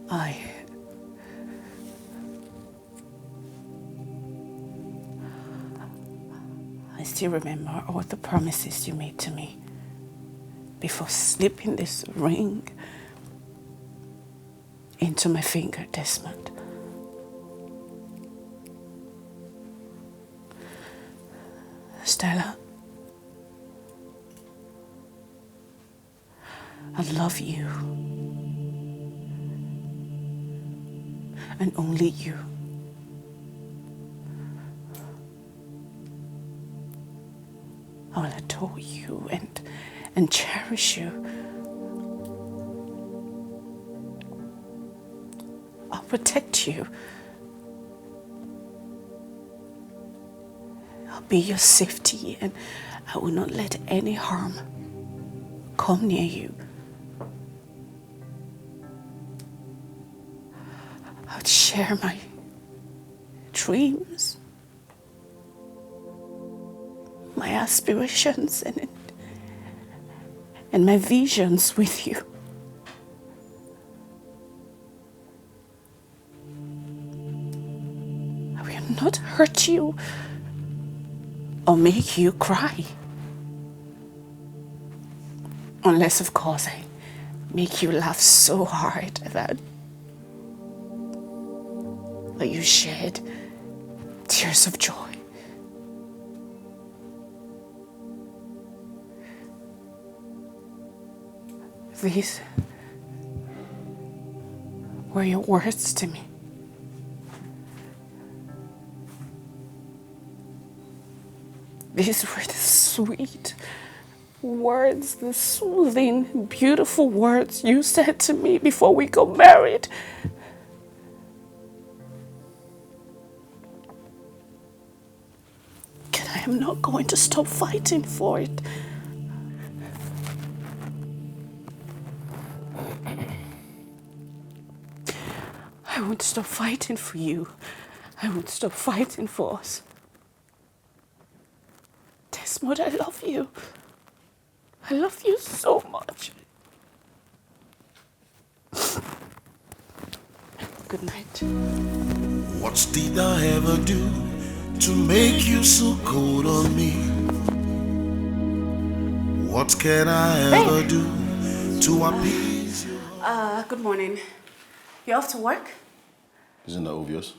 I still remember all the promises you made to me before slipping this ring into my finger, Desmond. Stella, I love you. And only you. I will adore you and cherish you. I'll protect you. I'll be your safety, and I will not let any harm come near you. I'll share my dreams, my aspirations, and my visions with you. I will not hurt you or make you cry. Unless, of course, I make you laugh so hard that you shed tears of joy. These were your words to me. These were the sweet words, the soothing, beautiful words you said to me before we got married. And I am not going to stop fighting for it. I won't stop fighting for you. I won't stop fighting for us. Desmond, I love you. I love you so much. Good night. What did I ever do to make you so cold on me? What can I ever do to appease you? Good morning. You off to work? Isn't that obvious?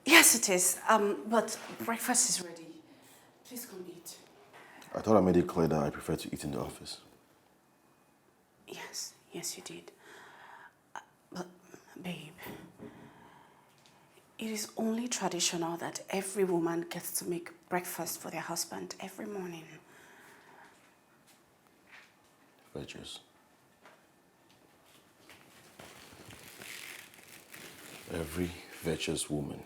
Yes, it is. But breakfast is ready. Please come eat. I thought I made it clear that I prefer to eat in the office. Yes, you did. But, babe, it is only traditional that every woman gets to make breakfast for their husband every morning. Virtuous. Every virtuous woman.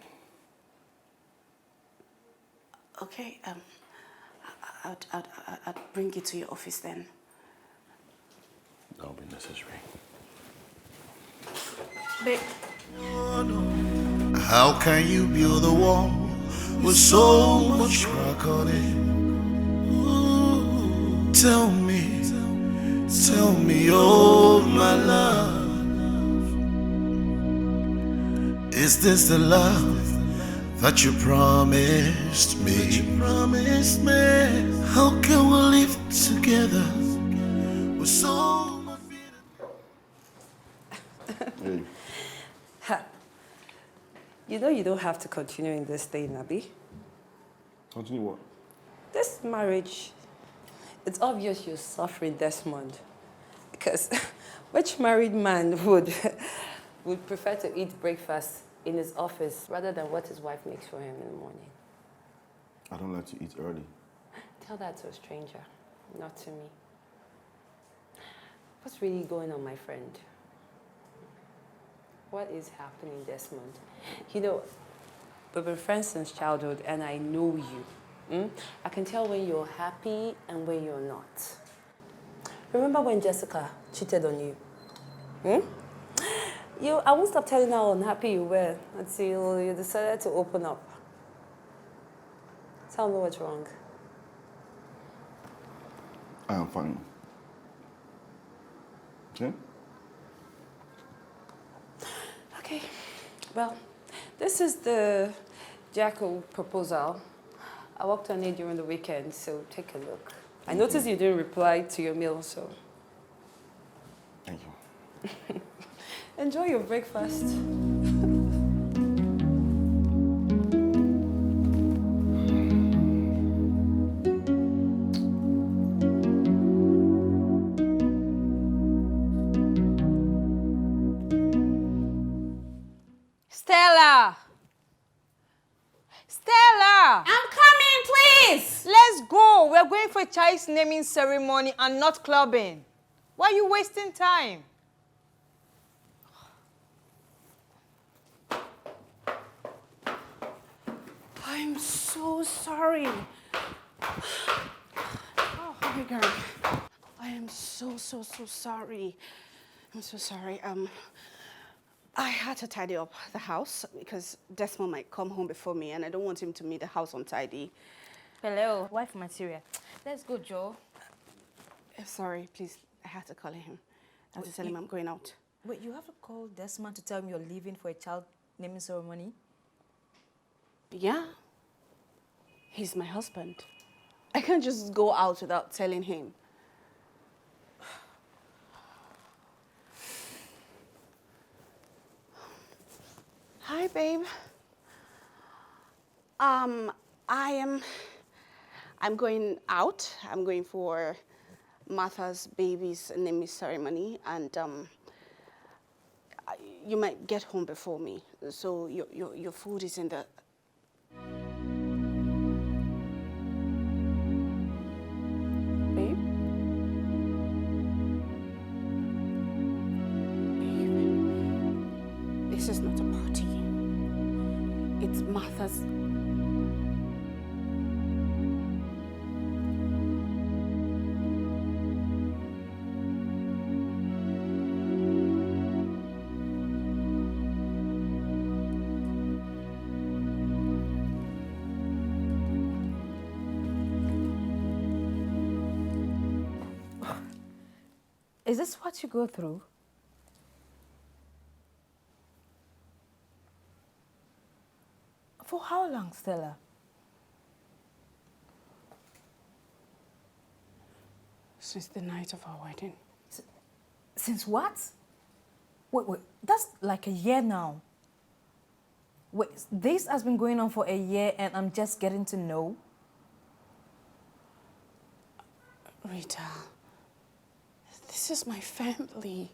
Okay, I'll bring you to your office then. That'll be necessary. Babe. How can you build a wall with so much rock on it? Ooh, tell me, oh my love, is this the love that you promised me? How can we live together with so much Hey. You know you don't have to continue in this thing, Abby. Continue what? This marriage, it's obvious you're suffering, Desmond. Because which married man would prefer to eat breakfast in his office rather than what his wife makes for him in the morning? I don't like to eat early. Tell that to a stranger, not to me. What's really going on, my friend? What is happening, Desmond? You know, we've been friends since childhood and I know you. I can tell when you're happy and when you're not. Remember when Jessica cheated on you? I won't stop telling her how unhappy you were until you decided to open up. Tell me what's wrong. I am fine. Okay? Well, this is the Jacko proposal. I worked on it during the weekend, so take a look. I noticed you didn't reply to your mail, so... Thank you. Enjoy your breakfast. Stella! Stella! I'm coming, please! Let's go. We're going for a child's naming ceremony and not clubbing. Why are you wasting time? I'm so sorry. Oh my God. I am so sorry. I'm so sorry. I had to tidy up the house because Desmond might come home before me and I don't want him to meet the house untidy. Hello, wife material. Let's go, Joe. Sorry, please. I had to call him. I had to tell him I'm going out. Wait, you have to call Desmond to tell him you're leaving for a child naming ceremony? Yeah. He's my husband. I can't just go out without telling him. Hi, babe. I'm going out. I'm going for Martha's baby's naming ceremony, and you might get home before me. So your food is in the... Babe? Babe, this is not a party. It's Martha's... Is this what you go through? For how long, Stella? Since the night of our wedding. Since what? Wait, that's like a year now. Wait, this has been going on for a year and I'm just getting to know? Rita, this is my family.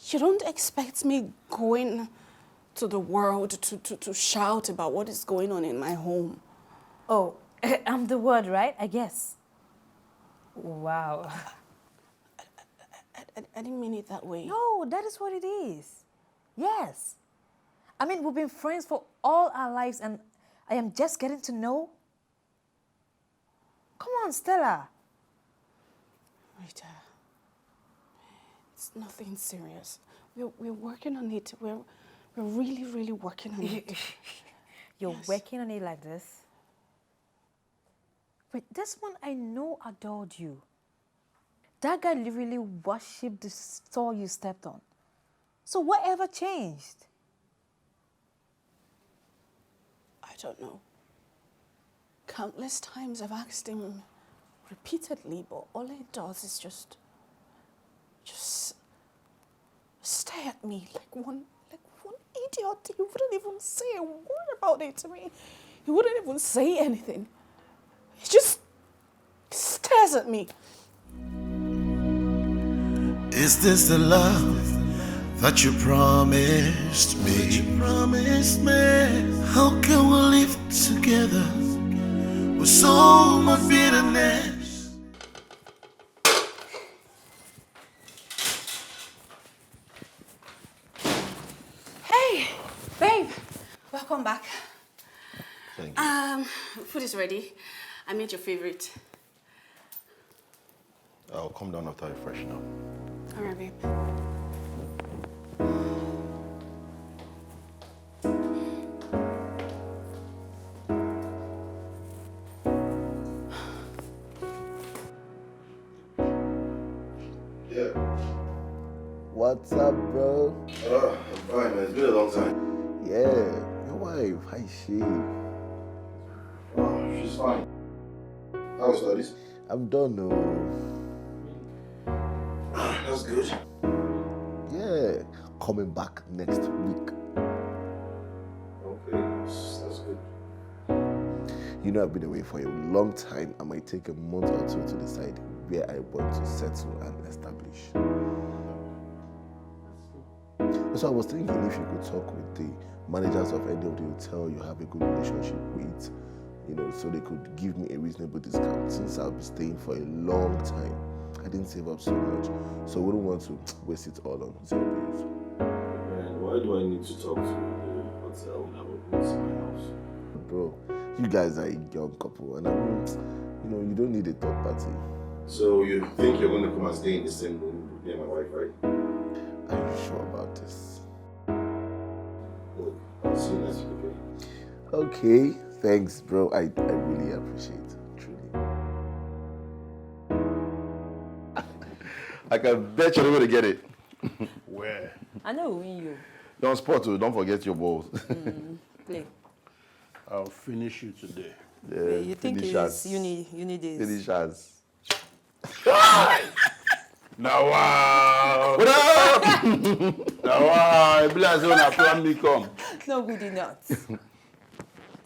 You don't expect me going to the world to shout about what is going on in my home. Oh, I'm the word, right? I guess. Wow. I didn't mean it that way. No, that is what it is. Yes. I mean, we've been friends for all our lives and I am just getting to know. Come on, Stella. Rita, it's nothing serious. We're working on it. We're really working on it. You're Yes. working on it like this? But this one I know adored you. That guy literally worshipped the store you stepped on. So whatever changed? I don't know. Countless times I've asked him repeatedly, but all he does is just stare at me like one idiot. He wouldn't even say a word about it to me. He wouldn't even say anything. He just stares at me. Is this the love that you promised me? How can we live together with so much bitterness? Hey, babe, welcome back. Thank you. Food is ready. I made your favorite. I'll come down after I freshen up. All right, babe. Yeah. What's up, bro? I'm fine, man. It's been a long time. Yeah, your wife. How is she? Oh, she's fine. How was studies? I'm done, no. That's good. Yeah, coming back next week. Okay, that's good. You know, I've been away for a long time. I might take a month or two to decide where I want to settle and establish. So I was thinking if you could talk with the managers of any of the hotel you have a good relationship with, you know, so they could give me a reasonable discount since I'll be staying for a long time. I didn't save up so much, so I wouldn't want to waste it all on hotel bills. Man, why do I need to talk to the hotel when I'm open to my house? Bro, you guys are a young couple, and I mean, you know, you don't need a third party. So you think you're going to come and stay in the same room with me and my wife, right? Are you sure about this? Look, I'll see you next week, okay? Okay, thanks, bro. I really appreciate it, truly. I can bet you're going to get it. Where? I know win you. Don't spot too. Don't forget your balls. Play. I'll finish you today. Yeah, You think finish it's us. you need this. Finish us. Now, wow! What up? Now, wow! I believe when I plan me come. No good enough.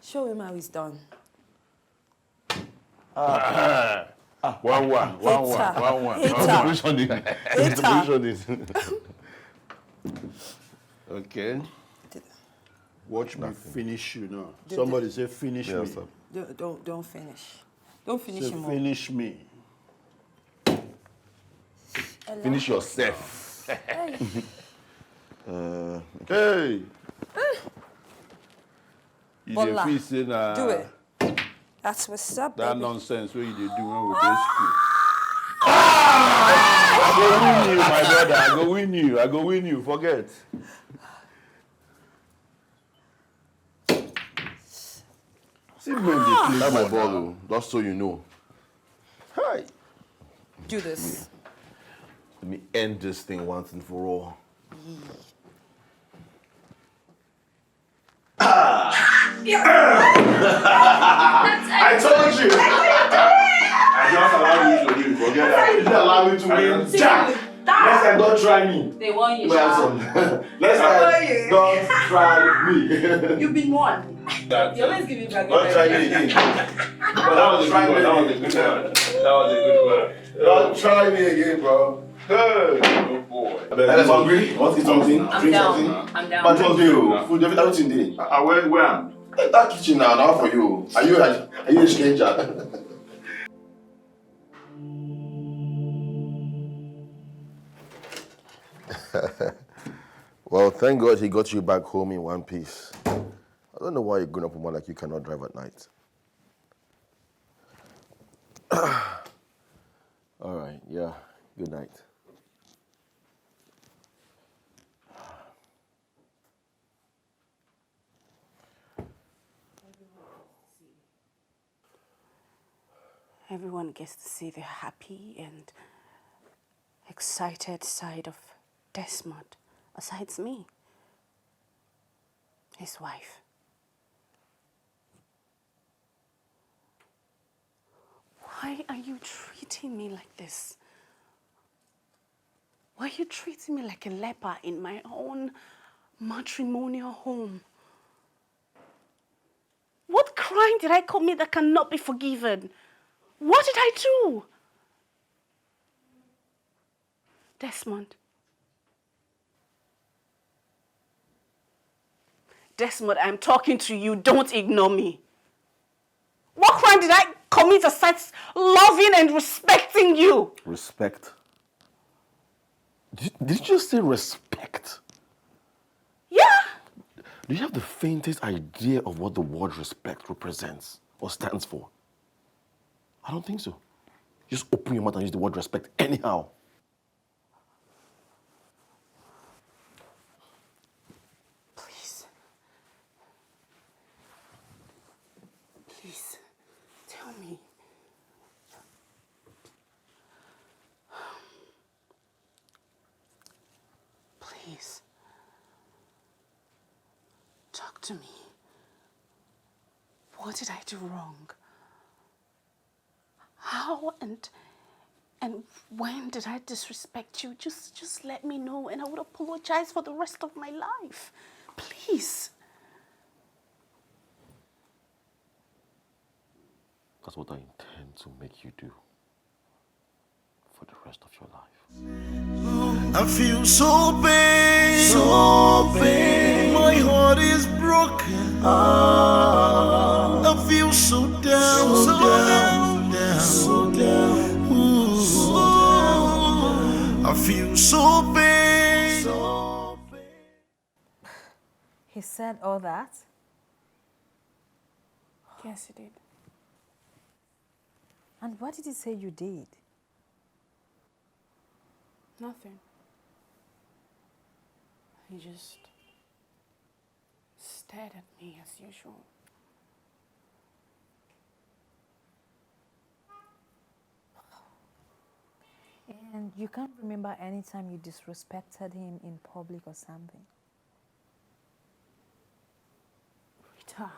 Show him how it's done. 1-1. 1-1. 1-1. Hater. The position is. Okay. Watch me finish you now. Somebody say finish me. Sir. Don't finish. Don't finish Say him up. finish me. Finish yourself. Hey! You Bola, dey feel say na do it. That's what's up, that baby. nonsense wey you dey do when we dey school. I go win you, my brother. I go win you. I go win you. Forget. See men dey play That's my ball ball, now. though, just so you know. Hi. Do this. Let me end this thing once and for all. I told you! I just allowed you to win. Forget that. You didn't allow me to win. Jack! Next time, don't try me. They want you, Next Sha. time, don't try me. You've been won. You always give me back. Don't try me again. But that was a good one. That was a good one. That was a good one. Don't try me again, bro. Hey. Good boy. I'm hungry. Want to eat something? I'm Drink down. something? I'm down. But just do. Food, everything there. Where am? That kitchen now, now for you. Are you a stranger? Well, thank God he got you back home in one piece. I don't know why a grown-up woman like you cannot drive at night. All right, yeah, good night. Everyone gets to see the happy and excited side of Desmond, besides me, his wife. Why are you treating me like this? Why are you treating me like a leper in my own matrimonial home? What crime did I commit that cannot be forgiven? What did I do? Desmond. Desmond, I'm talking to you. Don't ignore me. What crime did I commit aside loving and respecting you? Respect? Did you just say respect? Yeah. Do you have the faintest idea of what the word respect represents or stands for? I don't think so. Just open your mouth and use the word respect anyhow. Please. Please, tell me. Please. to me. What did I do wrong? How and when did I disrespect you? Just let me know and I would apologize for the rest of my life. Please. That's what I intend to make you do for the rest of your life. I feel so pain, so pain. My heart is broken. I feel so down, so down, so down. Ooh. I feel so pain, so pain. He said all that? Yes, he did. And what did he say you did? Nothing. He just stared at me as usual. And you can't remember any time you disrespected him in public or something? Rita,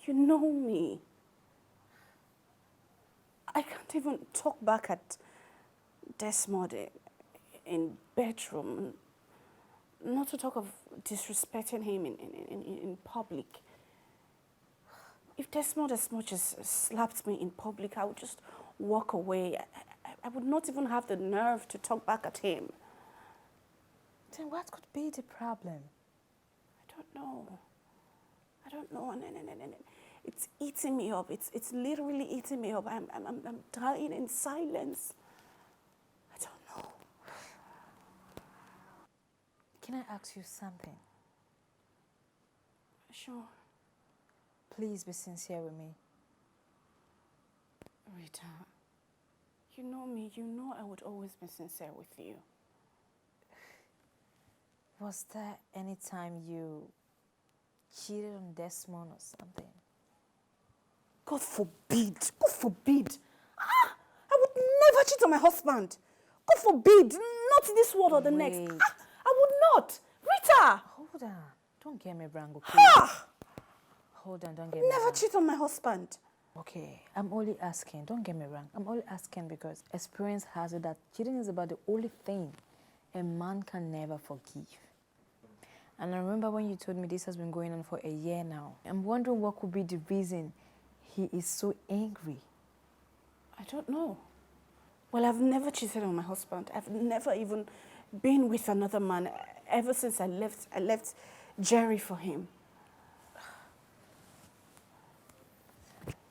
you know me. I can't even talk back at Desmond in bedroom, not to talk of disrespecting him in public. If Desmond as much as slapped me in public, I would just walk away. I would not even have the nerve to talk back at him. Then what could be the problem? I don't know. And it's eating me up. It's literally eating me up. I'm dying in silence. I don't know. Can I ask you something? Sure. Please be sincere with me. Rita, you know me. You know I would always be sincere with you. Was there any time you cheated on Desmond or something? God forbid. God forbid. I would never cheat on my husband. God forbid. Not in this world or the next. I would not. Rita! Hold on. Don't get me wrong, okay? Hold on, don't get me wrong. Never cheat on my husband. Okay, I'm only asking. Don't get me wrong. I'm only asking because experience has it that cheating is about the only thing a man can never forgive. And I remember when you told me this has been going on for a year now. I'm wondering what could be the reason he is so angry. I don't know. Well, I've never cheated on my husband. I've never even been with another man ever since I left Jerry for him.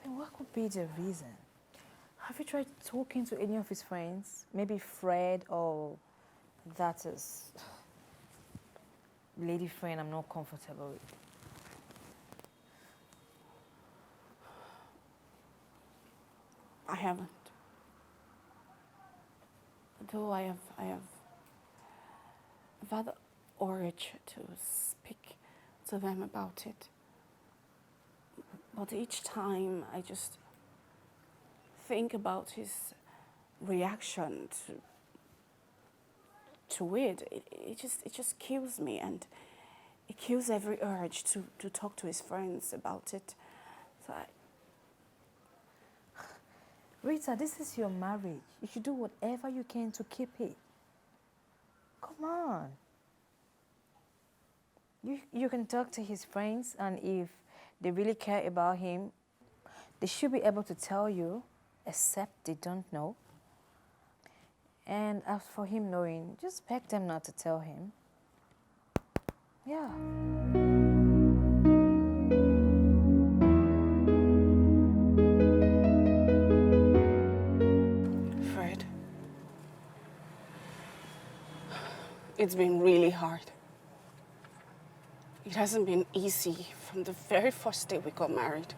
Then what could be the reason? Have you tried talking to any of his friends? Maybe Fred or that is lady friend I'm not comfortable with. I haven't. Though I've had the urge to speak to them about it. But each time I just think about his reaction to it, it just kills me, and it kills every urge to talk to his friends about it. So Rita, this is your marriage. You should do whatever you can to keep it. Come on. You can talk to his friends, and if they really care about him, they should be able to tell you, except they don't know. And as for him knowing, just beg them not to tell him. Yeah. Fred, it's been really hard. It hasn't been easy from the very first day we got married.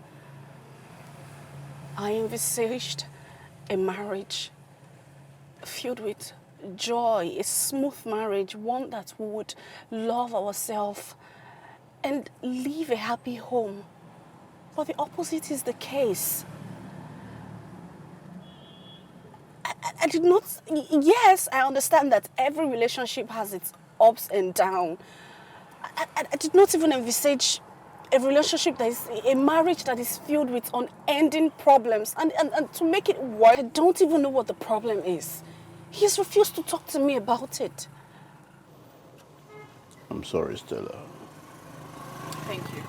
I envisaged a marriage filled with joy, a smooth marriage, one that we would love ourselves and live a happy home. But the opposite is the case. I did not, yes, I understand that every relationship has its ups and downs. I did not even envisage a relationship that is, a marriage that is filled with unending problems. And to make it work, I don't even know what the problem is. He has refused to talk to me about it. I'm sorry, Stella. Thank you.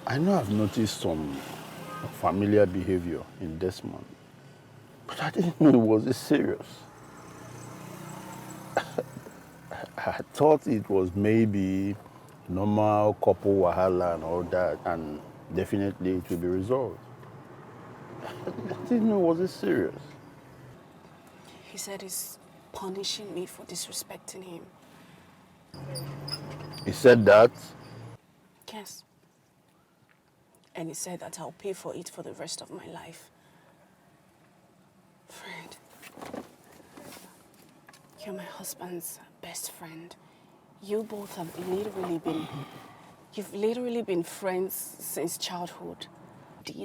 I know I've noticed some familiar behavior in Desmond, but I didn't know it was this serious. I thought it was maybe normal couple wahala and all that, and definitely it will be resolved. I didn't know it was this serious. He said he's punishing me for disrespecting him. He said that? Yes. And he said that I'll pay for it for the rest of my life. Fred, you're my husband's best friend. You both have you've literally been friends since childhood.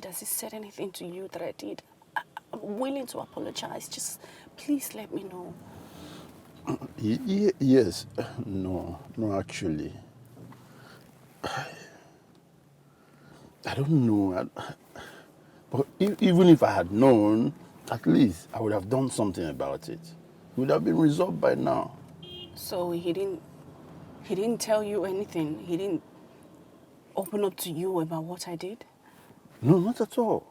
Has he said anything to you that I did? I'm willing to apologize. Just please let me know. Yes. No, actually. I don't know. But even if I had known, at least I would have done something about it. It would have been resolved by now. So he didn't tell you anything? He didn't open up to you about what I did? No, not at all.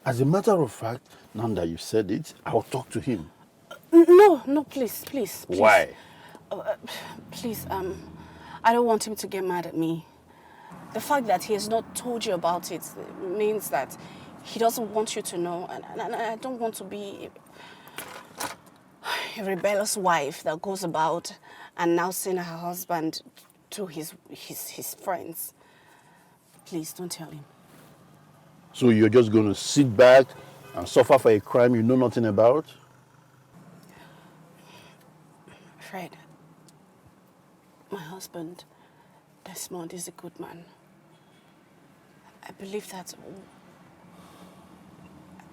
As a matter of fact, now that you said it, I'll talk to him. No, please. Why? Please, I don't want him to get mad at me. The fact that he has not told you about it means that he doesn't want you to know, and I don't want to be a rebellious wife that goes about and now send her husband to his friends. Please, don't tell him. So you're just going to sit back and suffer for a crime you know nothing about? Fred, my husband, Desmond, is a good man. I believe that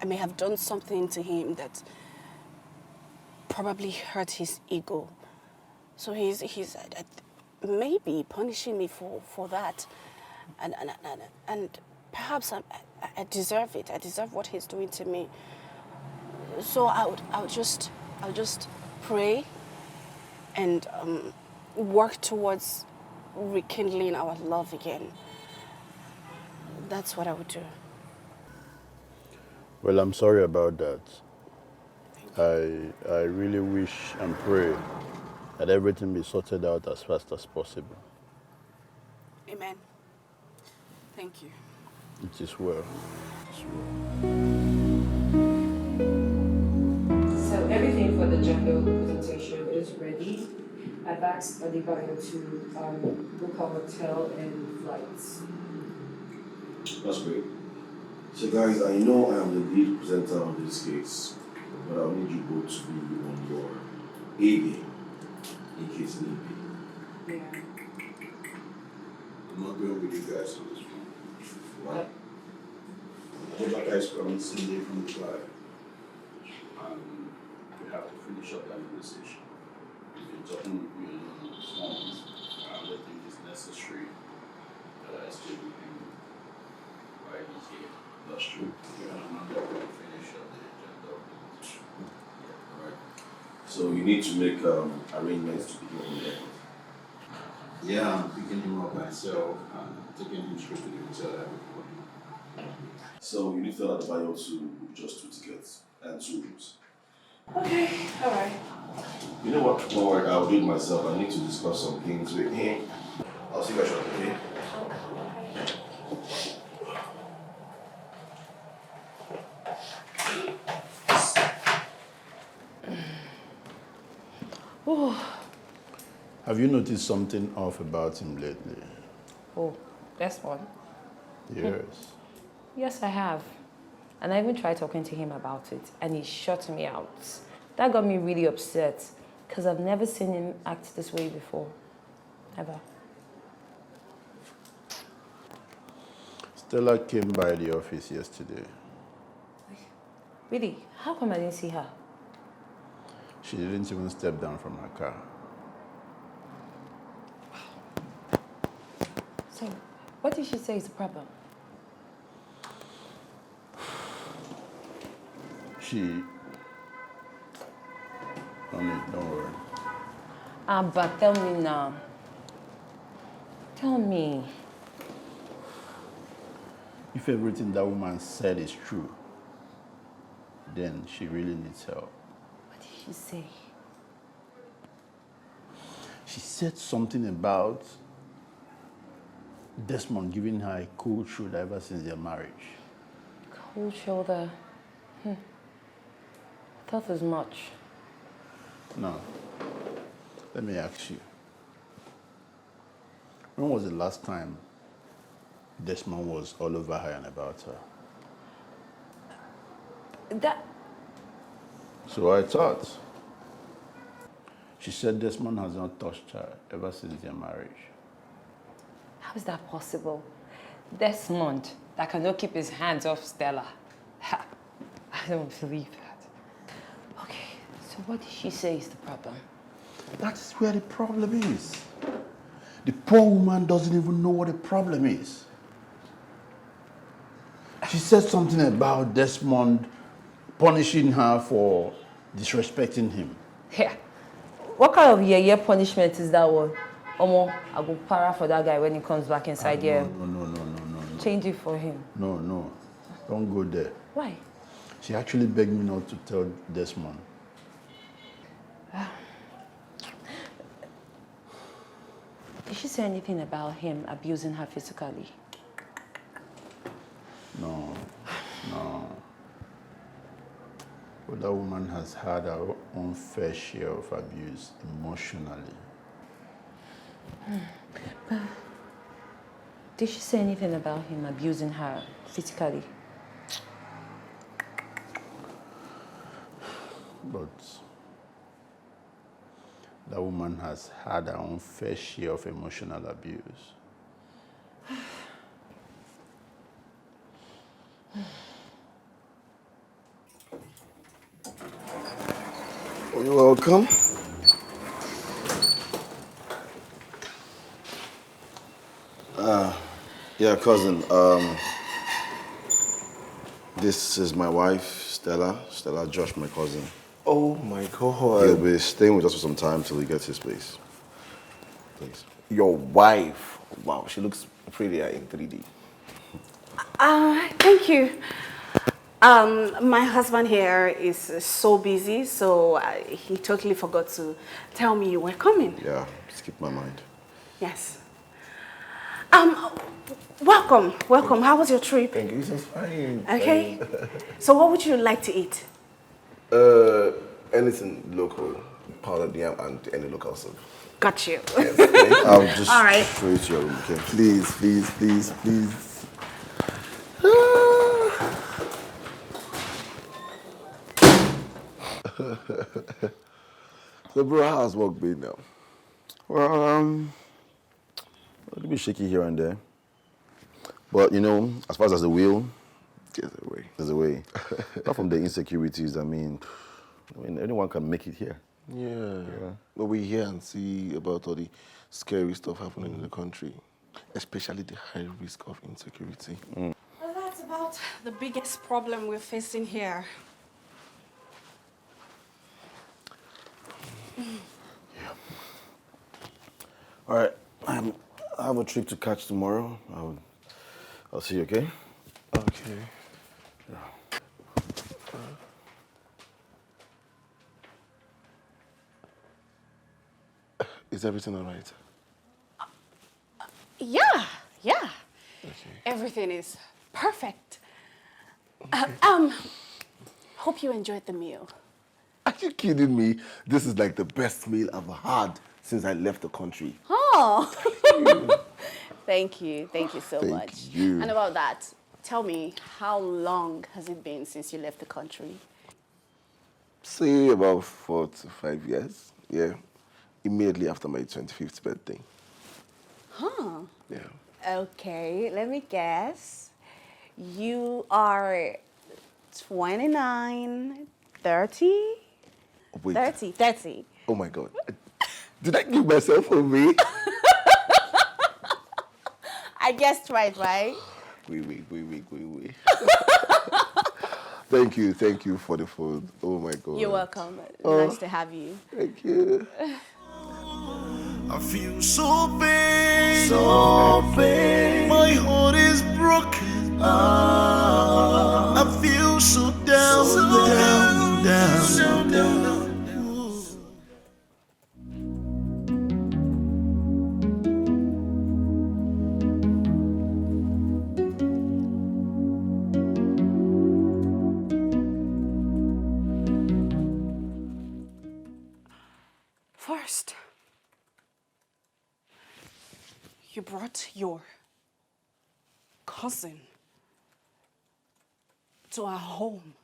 I may have done something to him that probably hurt his ego. So he's maybe punishing me for that. And perhaps I deserve it. I deserve what he's doing to me. So I'll just pray and work towards rekindling our love again. That's what I would do. Well, I'm sorry about that. I really wish and pray that everything be sorted out as fast as possible. Amen. Thank you. It is well. So everything for the gender presentation is ready. I've asked Dikeh to book a hotel and flights. That's great. So guys, I know I am the lead presenter on this case, but I'll need you both to be on your A game in case need be. Yeah. I'm not going with you guys on this one. Why? I think like guys come Sunday from the fly. And we have to finish up that negotiation. We've been talking with you on the phones. I don't think it's necessary that I stay with him while he's here. That's true. Yeah, I'm not going to finish up the agenda of the negotiation. Yeah, alright. So you need to make arrangements to begin with that. Yeah, I'm picking him up myself and taking him straight to the hotel. So you need to tell Adebayo to book just 2 tickets and 2 rooms. Okay, all right. You know what? Don't worry, I'll do it myself. I need to discuss some things with him. I'll see you guys shortly, okay? Have you noticed something off about him lately? Oh, that's one. Yes. Yes, I have. And I even tried talking to him about it, and he shut me out. That got me really upset, because I've never seen him act this way before. Ever. Stella came by the office yesterday. Really? How come I didn't see her? She didn't even step down from her car. So, what did she say is the problem? Don't worry. But tell me now. Tell me. If everything that woman said is true, then she really needs help. What did she say? She said something about Desmond giving her a cold shoulder ever since their marriage. Cold shoulder. Thought as much. Now, let me ask you. When was the last time Desmond was all over her and about her? That... So I thought. She said Desmond has not touched her ever since their marriage. How is that possible? Desmond, that cannot keep his hands off Stella. I don't believe that. Okay, so what did she say is the problem? That's where the problem is. The poor woman doesn't even know what the problem is. She said something about Desmond punishing her for disrespecting him. Yeah. What kind of year punishment is that one? Omo, I go para for that guy when he comes back inside here. No. Change it for him. No. Don't go there. Why? She actually begged me not to tell Desmond. Did she say anything about him abusing her physically? No. But that woman has had her own fair share of abuse emotionally. Did she say anything about him abusing her physically? But that woman has had her own fair share of emotional abuse. You're welcome. Yeah, cousin. This is my wife, Stella. Stella Josh, my cousin. Oh my God. He'll be staying with us for some time till he gets his place. Please. Your wife. Wow, she looks prettier in 3D. Thank you. My husband here is so busy, so he totally forgot to tell me you were coming. Yeah, skipped my mind. Yes. Welcome. How was your trip? Thank you, it's fine. Okay. So what would you like to eat? Anything local, powdered yam and any local soup. Got you. Yes, thank you. I'll just All right. show you to your room, okay? Please. So, bro, how's work been now? Well, a little bit shaky here and there. But, you know, as far as the will, there's a way. Apart from the insecurities, I mean, anyone can make it here. Yeah. But we hear and see about all the scary stuff happening in the country, especially the high risk of insecurity. Well, that's about the biggest problem we're facing here. Yeah. All right. I have a trip to catch tomorrow. I'll see you, okay? Okay. Yeah. Is everything all right? Yeah. Okay. Everything is perfect. Hope you enjoyed the meal. Are you kidding me? This is like the best meal I've had since I left the country. Oh. Thank you so much. Thank you. And about that, tell me, how long has it been since you left the country? Say about 4 to 5 years. Yeah. Immediately after my 25th birthday. Huh. Yeah. Okay, let me guess. You are 29, 30? Wait. 30. Oh my God. Did I give myself away? I guessed right? Oui. Thank you for the food. Oh my God. You're welcome. Nice to have you. Thank you. I feel so pain, my heart is broken. I feel so down. First, you brought your cousin to our home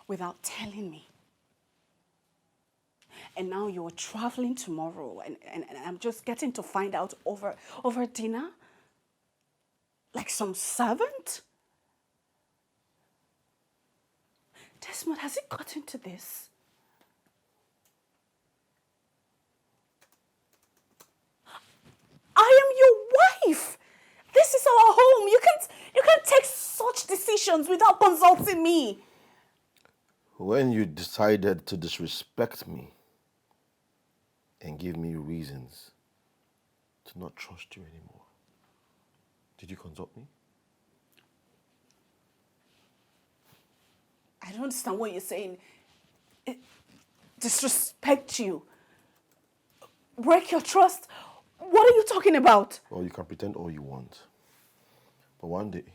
without telling me. And now you're traveling tomorrow, and I'm just getting to find out over dinner? Like some servant? Desmond, has it gotten to this? I am your wife. This is our home. You can't take such decisions without consulting me. When you decided to disrespect me and give me reasons to not trust you anymore, did you consult me? I don't understand what you're saying. Disrespect you. Break your trust. What are you talking about? Well, you can pretend all you want. But one day,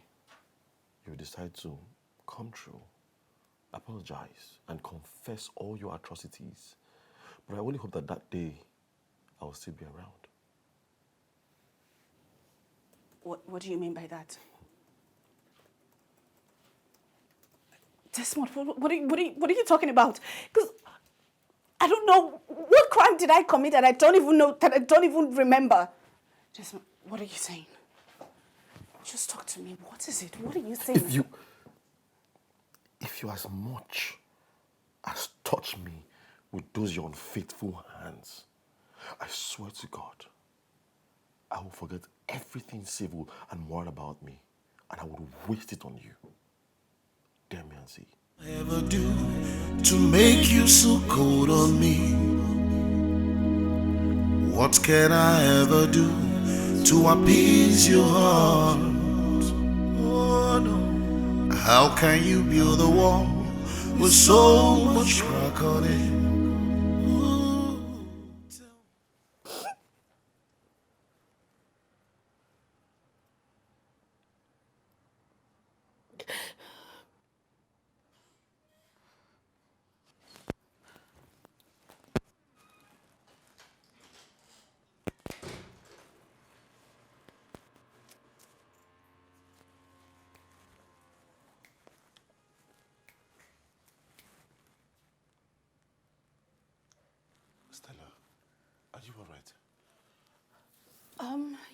you'll decide to come true, apologize, and confess all your atrocities. But I only hope that that day, I will still be around. What do you mean by that? Desmond, what are you talking about? Because I don't know, what crime did I commit that I don't even remember? Desmond, what are you saying? Just talk to me. What is it? What are you saying? If you as much as touch me with those your unfaithful hands, I swear to God, I will forget everything civil and moral about me, and I will waste it on you. Dare me and see. Ever do to make you so cold on me? What can I ever do to appease your heart? Oh no. How can you build a wall with so much crack on it? Stella, are you all right?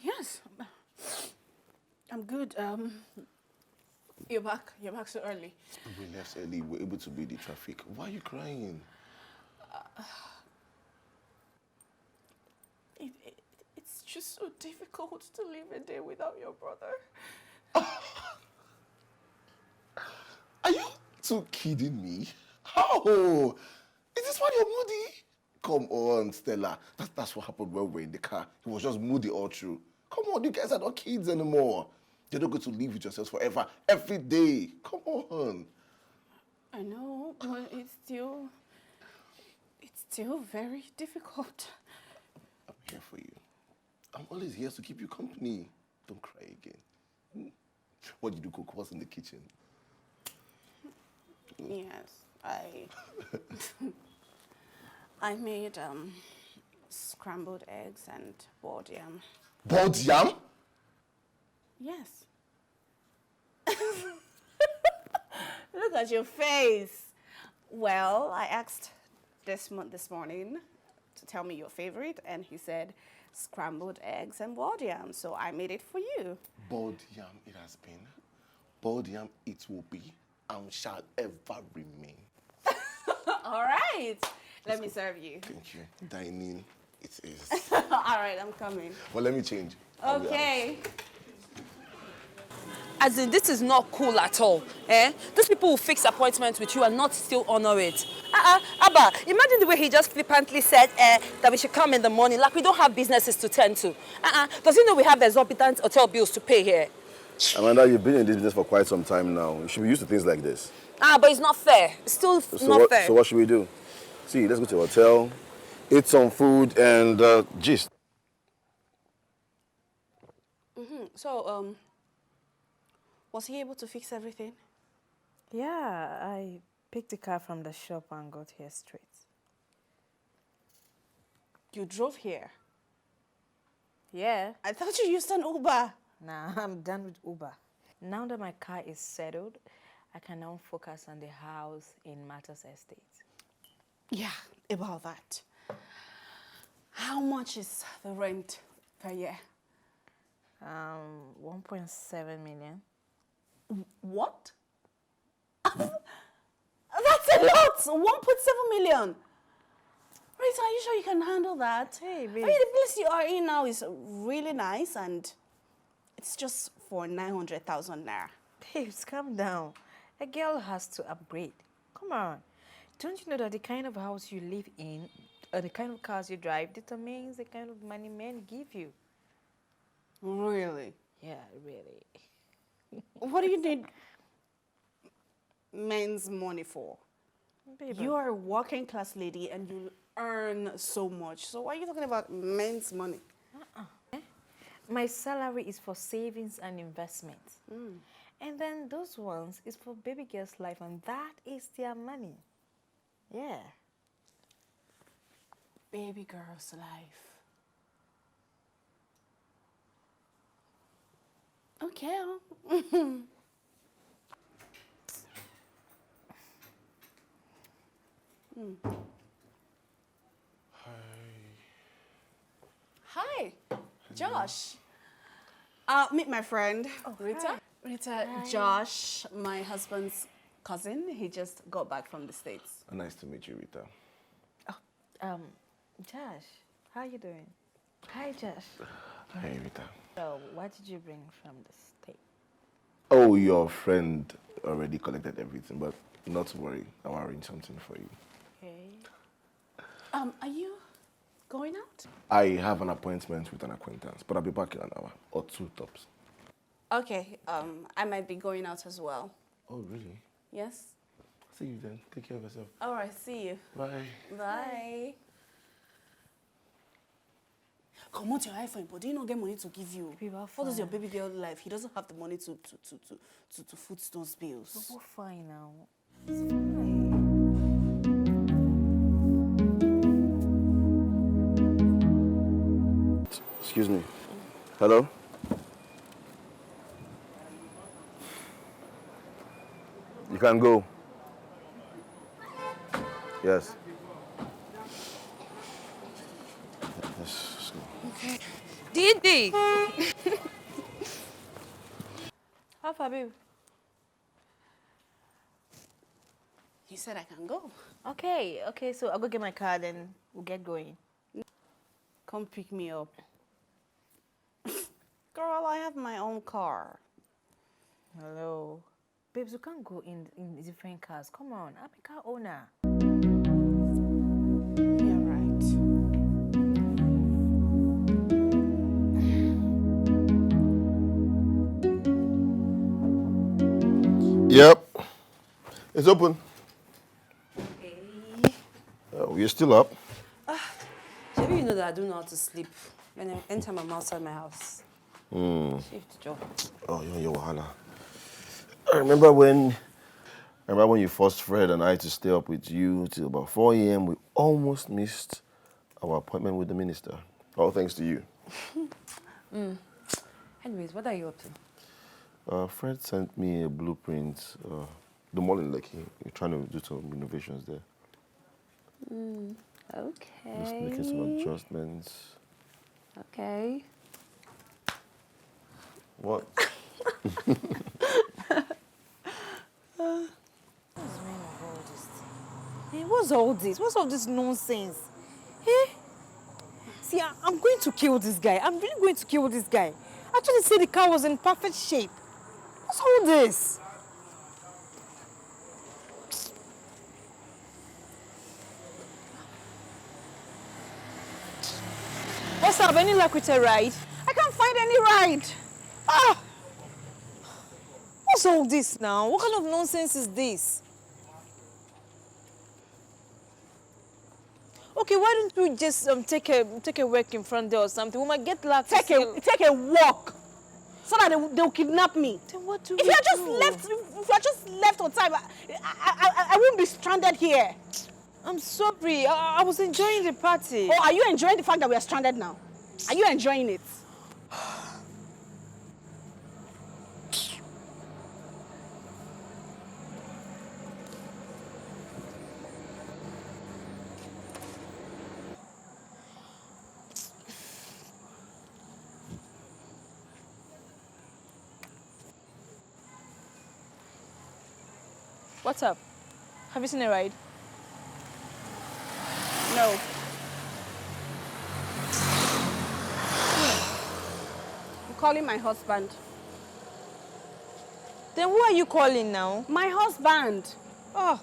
Yes. I'm good. You're back so early. We left early. We were able to beat the traffic. Why are you crying? It's just so difficult to live a day without your brother. Are you two kidding me? How? Is this why you're moody? Come on, Stella. That's what happened when we were in the car. He was just moody all through. Come on, you guys are not kids anymore. You're not going to live with yourselves forever, every day. Come on. I know, but it's still very difficult. I'm here for you. I'm always here to keep you company. Don't cry again. What did you cook? What's in the kitchen? Yes, I made scrambled eggs and boiled yam. Boiled yam? Yes. Look at your face. Well, I asked Desmond this morning to tell me your favorite, and he said scrambled eggs and boiled yam, so I made it for you. Boiled yam it has been. Boiled yam it will be and shall ever remain. All right. Let me serve you. Thank you. Dining it is. All right, I'm coming. Well, let me change. Okay. As in, this is not cool at all. Eh? Those people will fix appointments with you and not still honor it. Abba, imagine the way he just flippantly said that we should come in the morning, like we don't have businesses to tend to. Does he know we have exorbitant hotel bills to pay here? Amanda, you've been in this business for quite some time now. You should be used to things like this. But it's not fair. It's still not fair. So what should we do? See, let's go to a hotel, eat some food, and gist. So, was he able to fix everything? Yeah, I picked the car from the shop and got here straight. You drove here? Yeah. I thought you used an Uber. Nah, I'm done with Uber. Now that my car is settled, I can now focus on the house in Matters Estate. Yeah, about that. How much is the rent per year? 1.7 million. What? That's a lot! 1.7 million! Rita, are you sure you can handle that? Hey, I babe. mean, the place you are in now is really nice and it's just for 900,000 naira. Babes, calm down. A girl has to upgrade. Come on. Don't you know that the kind of house you live in or the kind of cars you drive determines the kind of money men give you? Really? Yeah, really. What do you need men's money for? Babe, You are a working class lady and you earn so much. So why are you talking about men's money? my salary is for savings and investments. And then those ones is for baby girls' life, and that is their money. Yeah. Baby girl's life. Okay. Hi, Josh. Meet my friend, Rita. hi. Rita, Josh, my husband's cousin. He just got back from the States. Nice to meet you, Rita. Josh, how you doing? Hi, Josh. Hey, Rita. So, what did you bring from the States? Oh, your friend already collected everything, but not to worry. I'll arrange something for you. Okay. Are you going out? I have an appointment with an acquaintance, but I'll be back in an hour or two tops. Okay, I might be going out as well. Oh, really? Yes? See you then. Take care of yourself. All right, see you. Bye. Bye. Come on to your iPhone, but do you not get money to give you? What does your baby girl life? He doesn't have the money to foot those bills. We're fine now. It's fine. Excuse me. Hello? You can go. Yes. Let's go. Okay. Didi! How far, babe? He said I can go. Okay, so I'll go get my car, then we'll get going. Come pick me up. Girl, I have my own car. Hello. Babes, we can't go in different cars. Come on, I'm a car owner. You're right. Yep. It's open. Oh, you're still up? Maybe you know that I don't know how to sleep anytime I'm outside my house. Shift job. Oh, you're your wahala. I remember when you forced Fred and I to stay up with you till about 4 a.m. We almost missed our appointment with the minister. All thanks to you. Anyways, what are you up to? Fred sent me a blueprint. The mall in Lekki. We're trying to do some renovations there. Okay. Just making some adjustments. Okay. What? Hey, what's all this? What's all this nonsense? Hey? See, I'm going to kill this guy. I'm really going to kill this guy. Actually, say the car was in perfect shape. What's all this? What's up? Any luck with a ride? I can't find any ride. Ah! What's all this now? What kind of nonsense is this? Okay, why don't we just take a walk in front there or something? We might get lucky. Take a walk, so that they'll kidnap me. Then what do If we you're just do? left, if you're just left on time, I won't be stranded here. I'm sorry. I was enjoying the party. Or are you enjoying the fact that we are stranded now? Are you enjoying it? What's up? Have you seen a ride? No. I'm calling my husband. Then who are you calling now? My husband. Oh.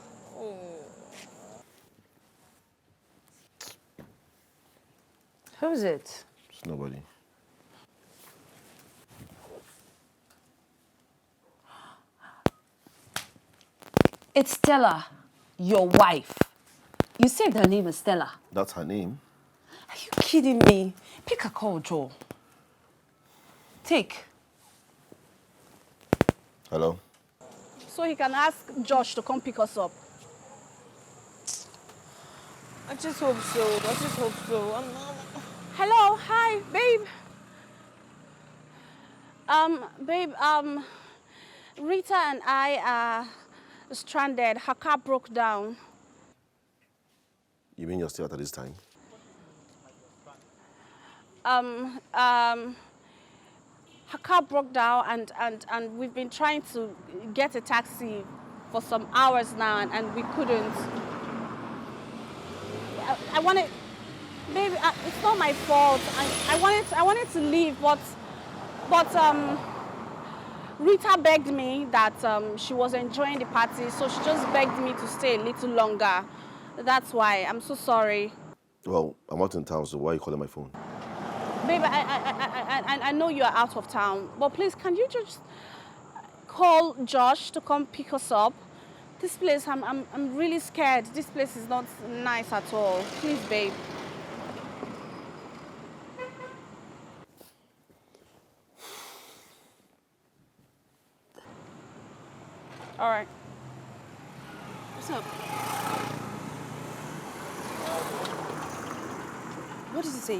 Who's it? It's nobody. It's Stella, your wife. You said her name is Stella. That's her name. Are you kidding me? Pick a call, Joe. Take. Hello? So he can ask Josh to come pick us up. I just hope so. I just hope so. Hello, hi, babe. Babe, Rita and I are stranded. Her car broke down. You mean you're still at this time? Her car broke down and we've been trying to get a taxi for some hours now and we couldn't. I wanted, baby, it's not my fault. I wanted to leave, but Rita begged me that she was enjoying the party, so she just begged me to stay a little longer. That's why. I'm so sorry. Well, I'm out in town, so why are you calling my phone? Baby, I know you're out of town, but please, can you just call Josh to come pick us up? This place, I'm really scared. This place is not nice at all. Please, babe. All right. What's up? What does he say?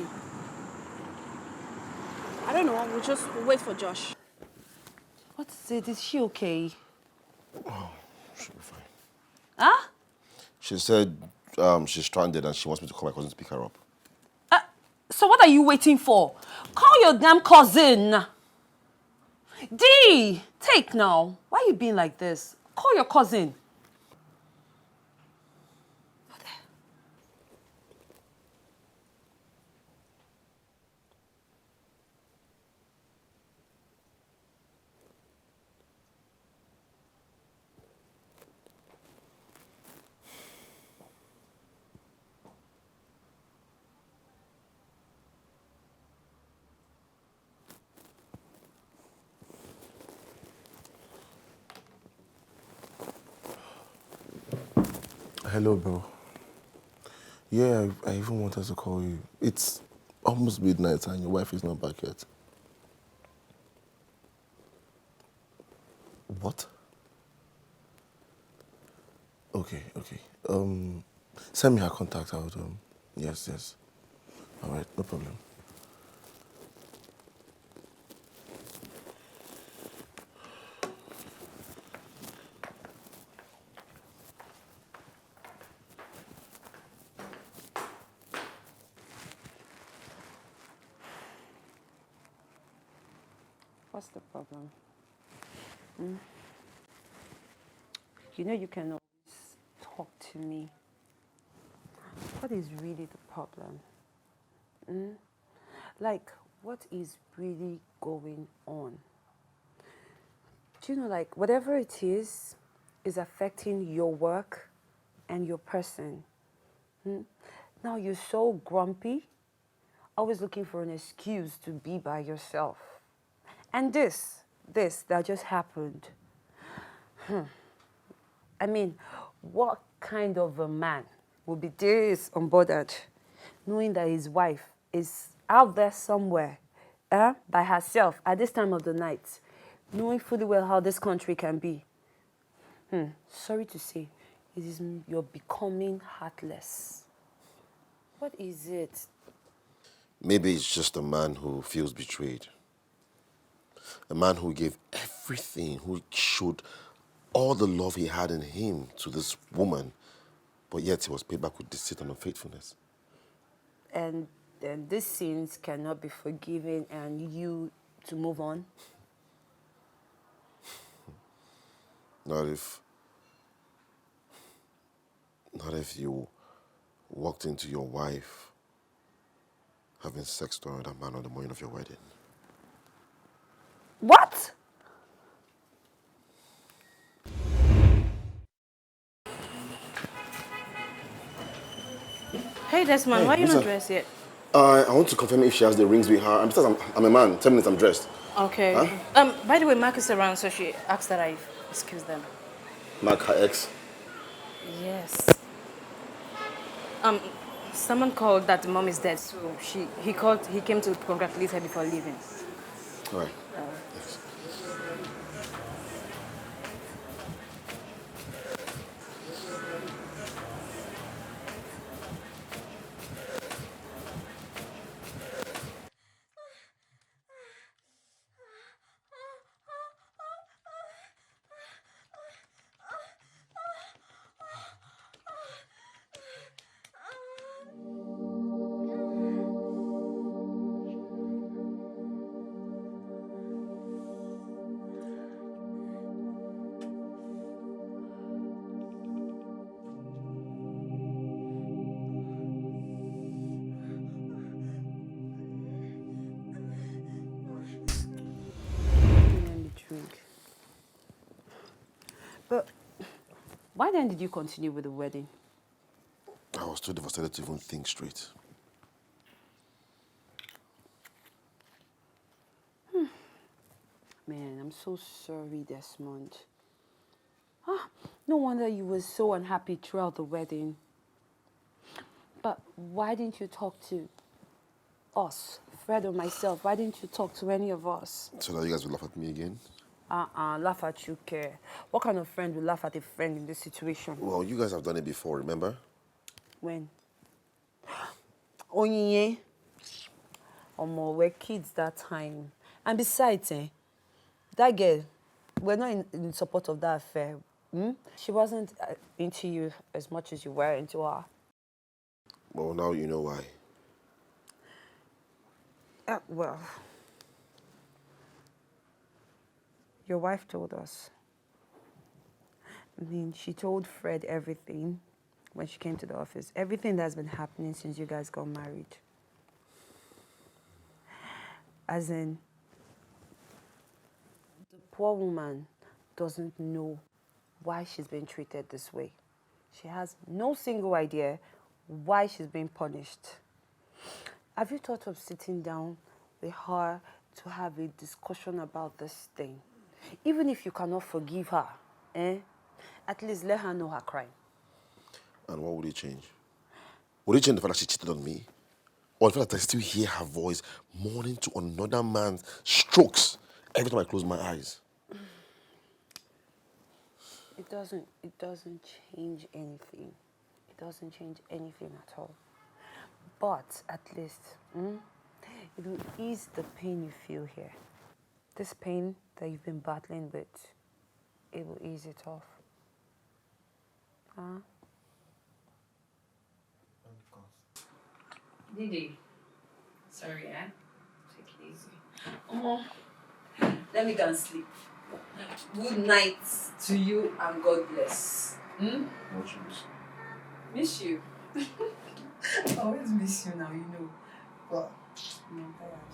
I don't know. We'll just wait for Josh. What is it? Is she okay? Oh, she'll be fine. Huh? She said she's stranded and she wants me to call my cousin to pick her up. So what are you waiting for? Call your damn cousin. D, take now. Why are you being like this? Call your cousin. Hello, bro. Yeah, I even wanted to call you. It's almost midnight and your wife is not back yet. What? Okay. Send me her contact out. Yes. All right, no problem. What's the problem? You know you can always talk to me. What is really the problem? Like, what is really going on? Do Do you know, like, whatever it is affecting your work and your person. Now you're so grumpy, always looking for an excuse to be by yourself. And this that just happened. I mean, what kind of a man would be this unbothered, knowing that his wife is out there somewhere, by herself at this time of the night, knowing fully well how this country can be? Sorry to say, you're becoming heartless. What is it? Maybe it's just a man who feels betrayed. A man who gave everything, who showed all the love he had in him to this woman, but yet he was paid back with deceit and unfaithfulness. And then these sins cannot be forgiven and you to move on? Not if you walked into your wife having sex with another man on the morning of your wedding. What? Hey, Desmond, why are you not dressed yet? I want to confirm if she has the rings with her. Besides, I'm a man. 10 minutes, I'm dressed. Okay. Huh? By the way, Mark is around, so she asked that I excuse them. Mark, her ex. Yes. Someone called that the mom is dead, so he came to congratulate her before leaving. All right. Yes. But why then did you continue with the wedding? I was too devastated to even think straight. Man, I'm so sorry, Desmond. No wonder you were so unhappy throughout the wedding. But why didn't you talk to us, Fred or myself? Why didn't you talk to any of us? So that you guys will laugh at me again? Laugh at you, care. What kind of friend will laugh at a friend in this situation? Well, you guys have done it before, remember? When? Onyinye. We're kids that time. And besides, that girl, we're not in support of that affair. She wasn't into you as much as you were into her. Well, now you know why. Well, your wife told us. I mean, she told Fred everything when she came to the office. Everything that's been happening since you guys got married. As in, the poor woman doesn't know why she's being treated this way. She has no single idea why she's being punished. Have you thought of sitting down with her to have a discussion about this thing? Even if you cannot forgive her, at least let her know her crime. And what would it change? Would it change the fact that she cheated on me? Or the fact that I still hear her voice mourning to another man's strokes every time I close my eyes? It doesn't change anything. It doesn't change anything at all. But at least, it will ease the pain you feel here. This pain that you've been battling with, it will ease it off. Didi, sorry, take it easy. Let me go and sleep. Good night to you and God bless. Miss you. I always miss you now, you know. But I'm tired.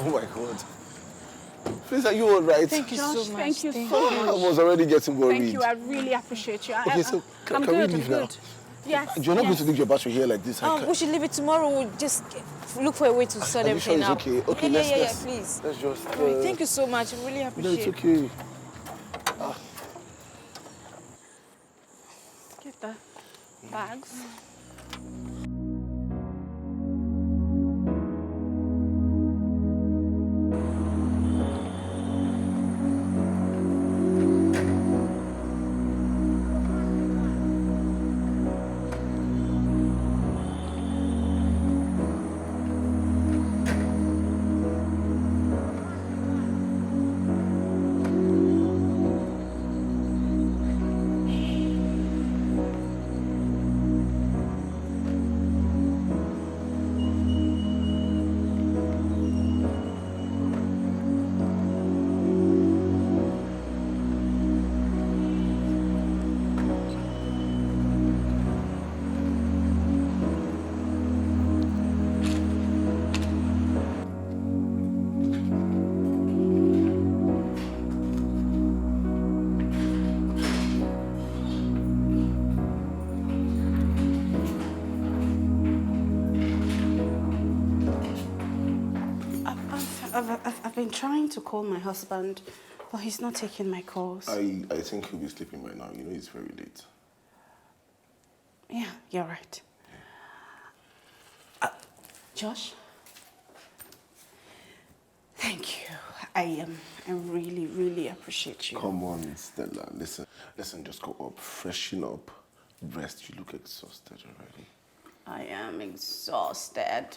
Oh my God. Please, are you all right? Thank you Josh, so much. thank you so I much. was already getting worried. Thank you. I really appreciate you. Okay, so I'm can we good. leave I'm now? good. Yes. You're not going yes. to leave your battery here like this. We should leave it tomorrow. We'll just look for a way to sort Are you sure everything it's out. okay? Okay, yeah, please. Let's just. All right, thank you so much. I really No, appreciate it's okay. Get the bags. I've been trying to call my husband, but he's not taking my calls. I think he'll be sleeping by now. You know, it's very late. Yeah, you're right. Josh, thank you. I really, really appreciate you. Come on, Stella. Listen, just go up, freshen up, rest. You look exhausted already. I am exhausted.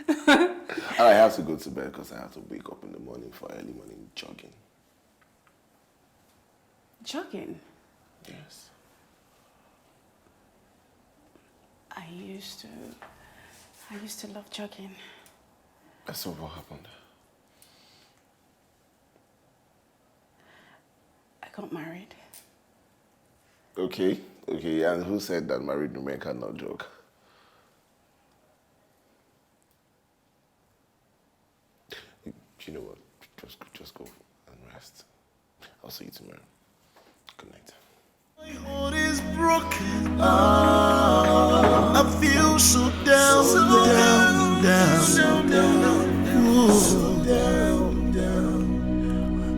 I have to go to bed because I have to wake up in the morning for early morning jogging. Jogging? Yes. I used to love jogging. So what happened? I got married. Okay, and who said that married women cannot jog? You know what? Just go and rest. I'll see you tomorrow. Good night. My heart is broken. I feel so down, down.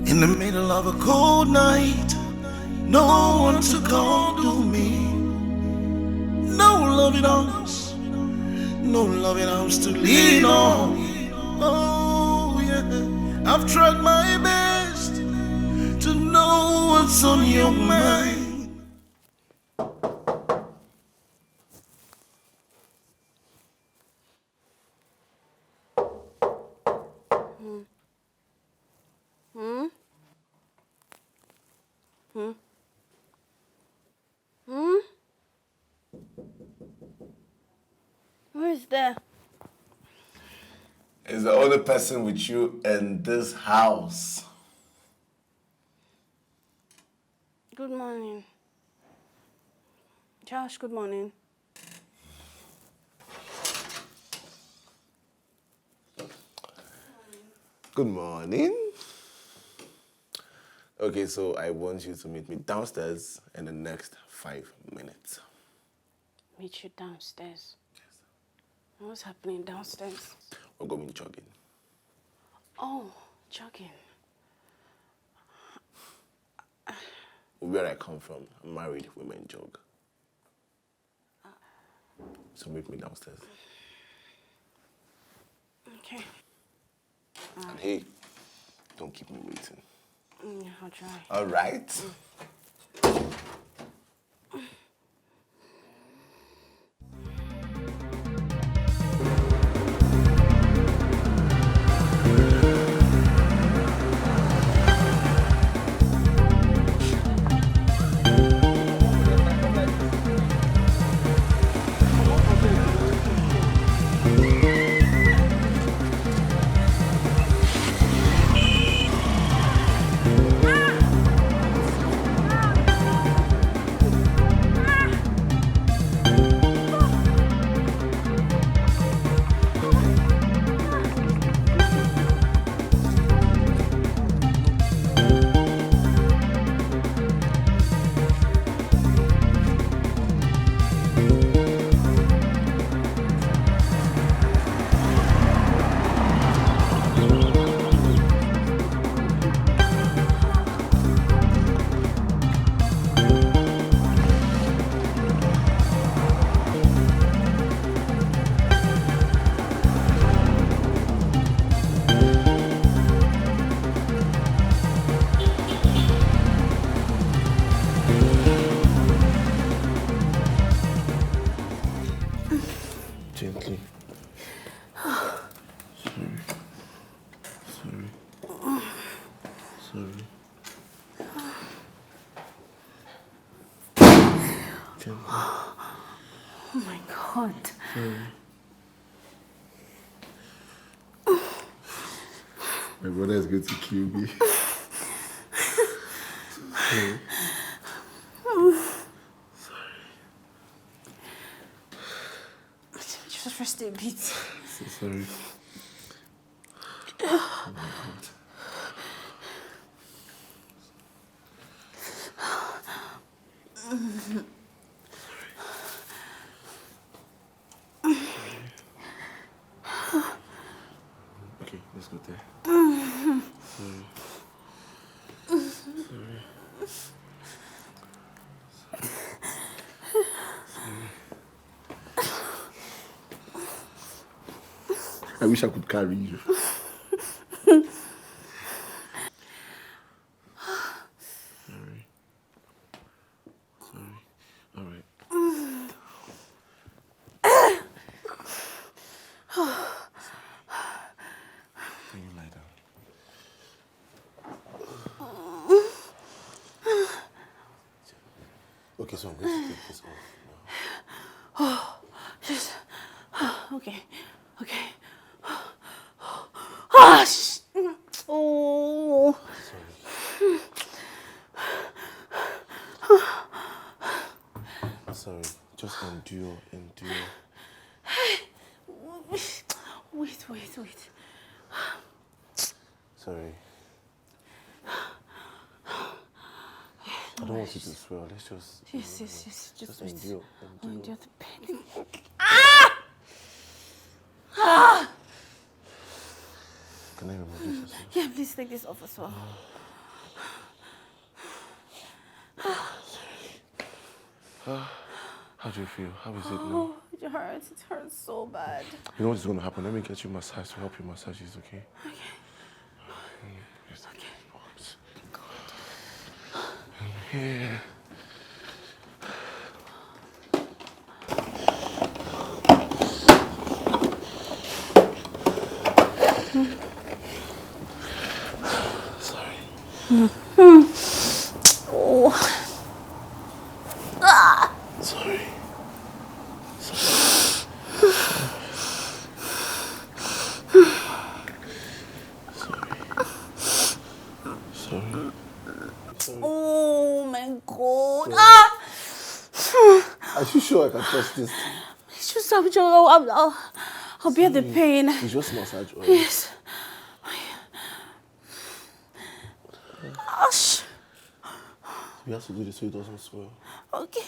In the middle of a cold night, no one to call to me. No loving arms, no loving arms to lean on. Oh yeah, I've tried my best to know what's on your mind. Who is there? Is the only person with you in this house. Good morning. Josh, good morning. Good morning. Okay, so I want you to meet me downstairs in the next 5 minutes. Meet you downstairs. Yes. What's happening downstairs? We're going jogging. Oh, jogging. Where I come from, married women jog. So meet me downstairs. Okay. And hey, don't keep me waiting. I'll try. All right. Sorry. Oh my God. Sorry. My brother is going to kill me. Sorry. Just rest a bit. So sorry. Oh my God. Okay, let's go there. Sorry. Sorry. I wish I could carry you. Sorry. Sorry. All right. Can you lie down? Okay, so I'm going to take this off now. Oh, just. Okay. Okay. Ah, oh. Sorry, just endure. Wait. Sorry. I don't want you to swell. Let's just. Yes. Just endure. Endure the pain. Can I remove this as well? Yeah, please take this off as well. How do you feel? How is it now? Oh, it hurts. It hurts so bad. You know what's going to happen? Let me get you massage to help you massage this, okay? Okay. Yeah. Sorry. Oh. Ah. Sorry. Sorry. Oh my God. Ah. Are you sure I can trust this? It's just I'll bear the pain. It's just massage oil. Yes. Gosh. We have to do this so it doesn't swell. Okay.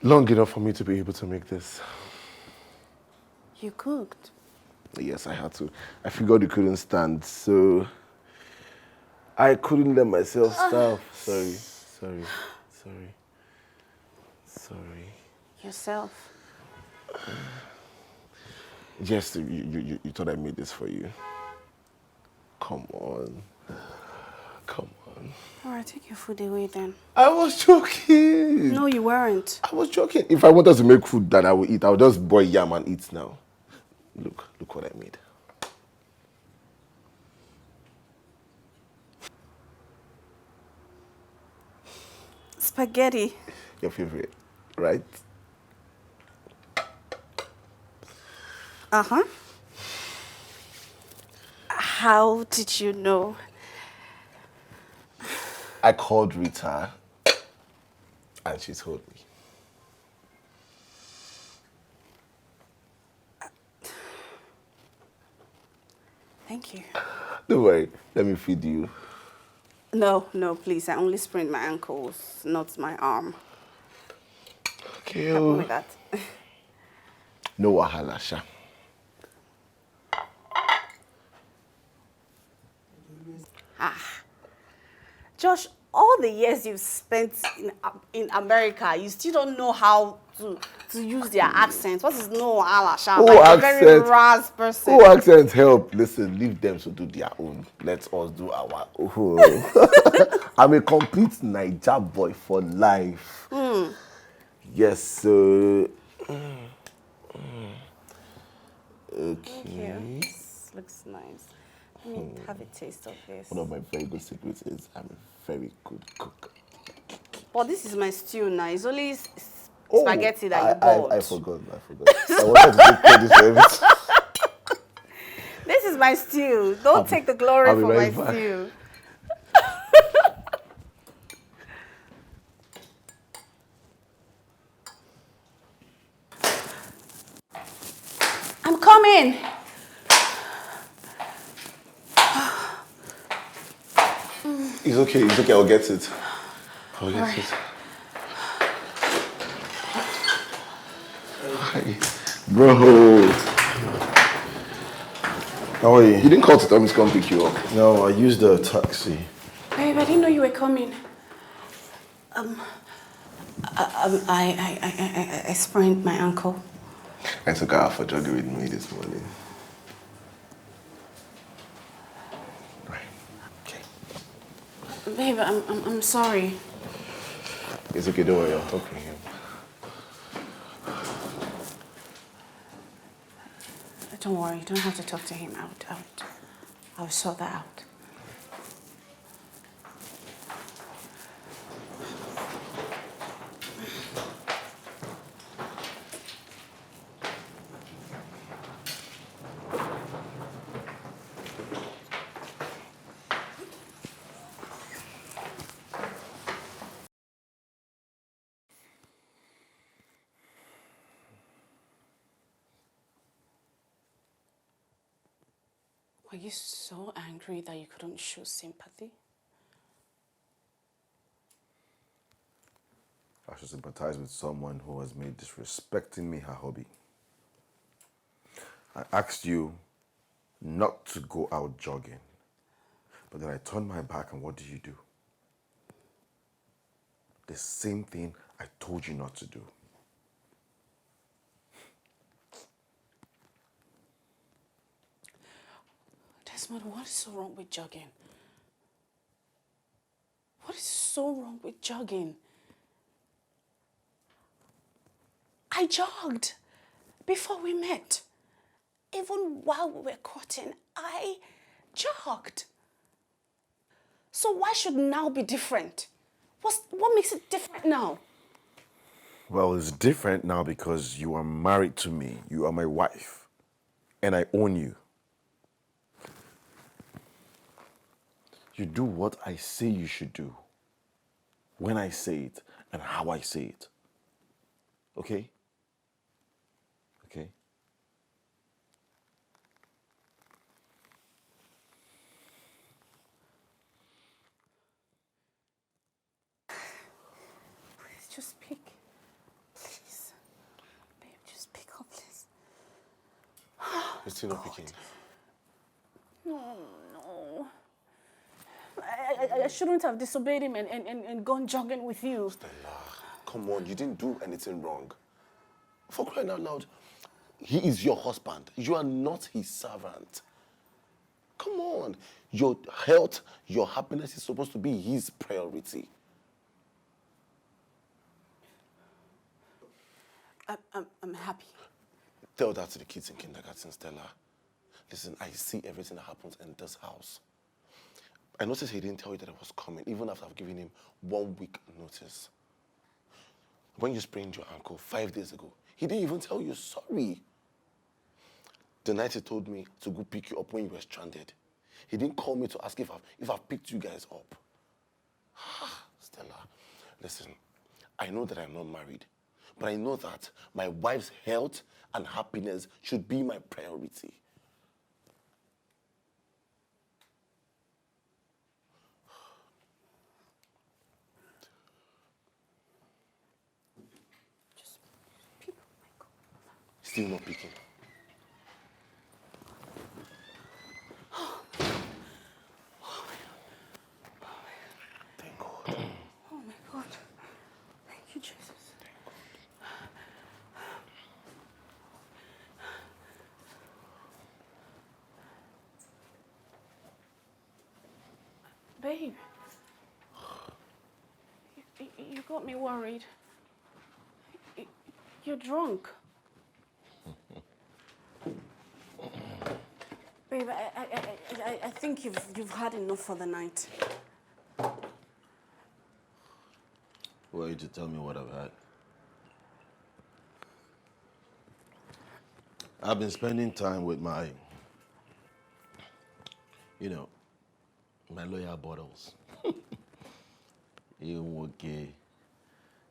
Long enough for me to be able to make this. You cooked? Yes, I had to. I figured you couldn't stand, so I couldn't let myself starve. Sorry. Yourself? Yes, you thought I made this for you. Come on. All right, take your food away then. I was joking. No, you weren't. I was joking. If I wanted to make food that I would eat, I would just boil yam and eat now. Look what I made. Spaghetti. Your favorite, right? Uh-huh. How did you know? I called Rita and she told me. Thank you. Don't worry, let me feed you. No, please. I only sprained my ankles, not my arm. Okay. Happy with that. No wahala, Sha. Josh, all the years you've spent in America, you still don't know how to use their accents. What is no alasha? Oh, Like a very ras person. Oh, accents help. Listen, leave them to do their own. Let us do our own. I'm a complete Naija boy for life. Yes, sir. Okay. This looks nice. Let me have a taste of this. One of my very good secrets is I'm a very good cook. Well, this is my stew now. It's only spaghetti that you bought. I forgot. I wanted to take credit for everything. This is my stew. Don't take the glory for right my back. stew. I'm coming. It's okay, I'll get it. It. Hi. Bro. How are you? You didn't call to tell me to come pick you up. No, I used a taxi. Babe, I didn't know you were coming. I sprained my ankle. I took her out for jogging with me this morning. Right. Okay. Babe, I'm sorry. It's okay, don't worry, I'll talk to him. Don't worry, you don't have to talk to him. I'll sort that out. Were you so angry that you couldn't show sympathy? I should sympathize with someone who has made disrespecting me her hobby. I asked you not to go out jogging, but then I turned my back and what did you do? The same thing I told you not to do. Desmond, what is so wrong with jogging? What is so wrong with jogging? I jogged before we met. Even while we were courting, I jogged. So why should now be different? What makes it different now? Well, it's different now because you are married to me. You are my wife. And I own you. You do what I say you should do. When I say it and how I say it. Okay? Okay? Please just pick. Please. Babe, just pick up, please. You're still not picking. No. I shouldn't have disobeyed him and gone jogging with you. Stella, come on, you didn't do anything wrong. For crying out loud, he is your husband. You are not his servant. Come on. Your health, your happiness is supposed to be his priority. I'm happy. Tell that to the kids in kindergarten, Stella. Listen, I see everything that happens in this house. I noticed he didn't tell you that I was coming, even after I've given him 1 week notice. When you sprained your ankle 5 days ago, he didn't even tell you sorry. The night he told me to go pick you up when you were stranded, he didn't call me to ask if I've picked you guys up. Stella, listen, I know that I'm not married, but I know that my wife's health and happiness should be my priority. Still not picking. Babe. You got me worried. You're drunk. Babe, I think you've had enough for the night. Who are you to tell me what I've had? I've been spending time with my, my loyal bottles. Okay.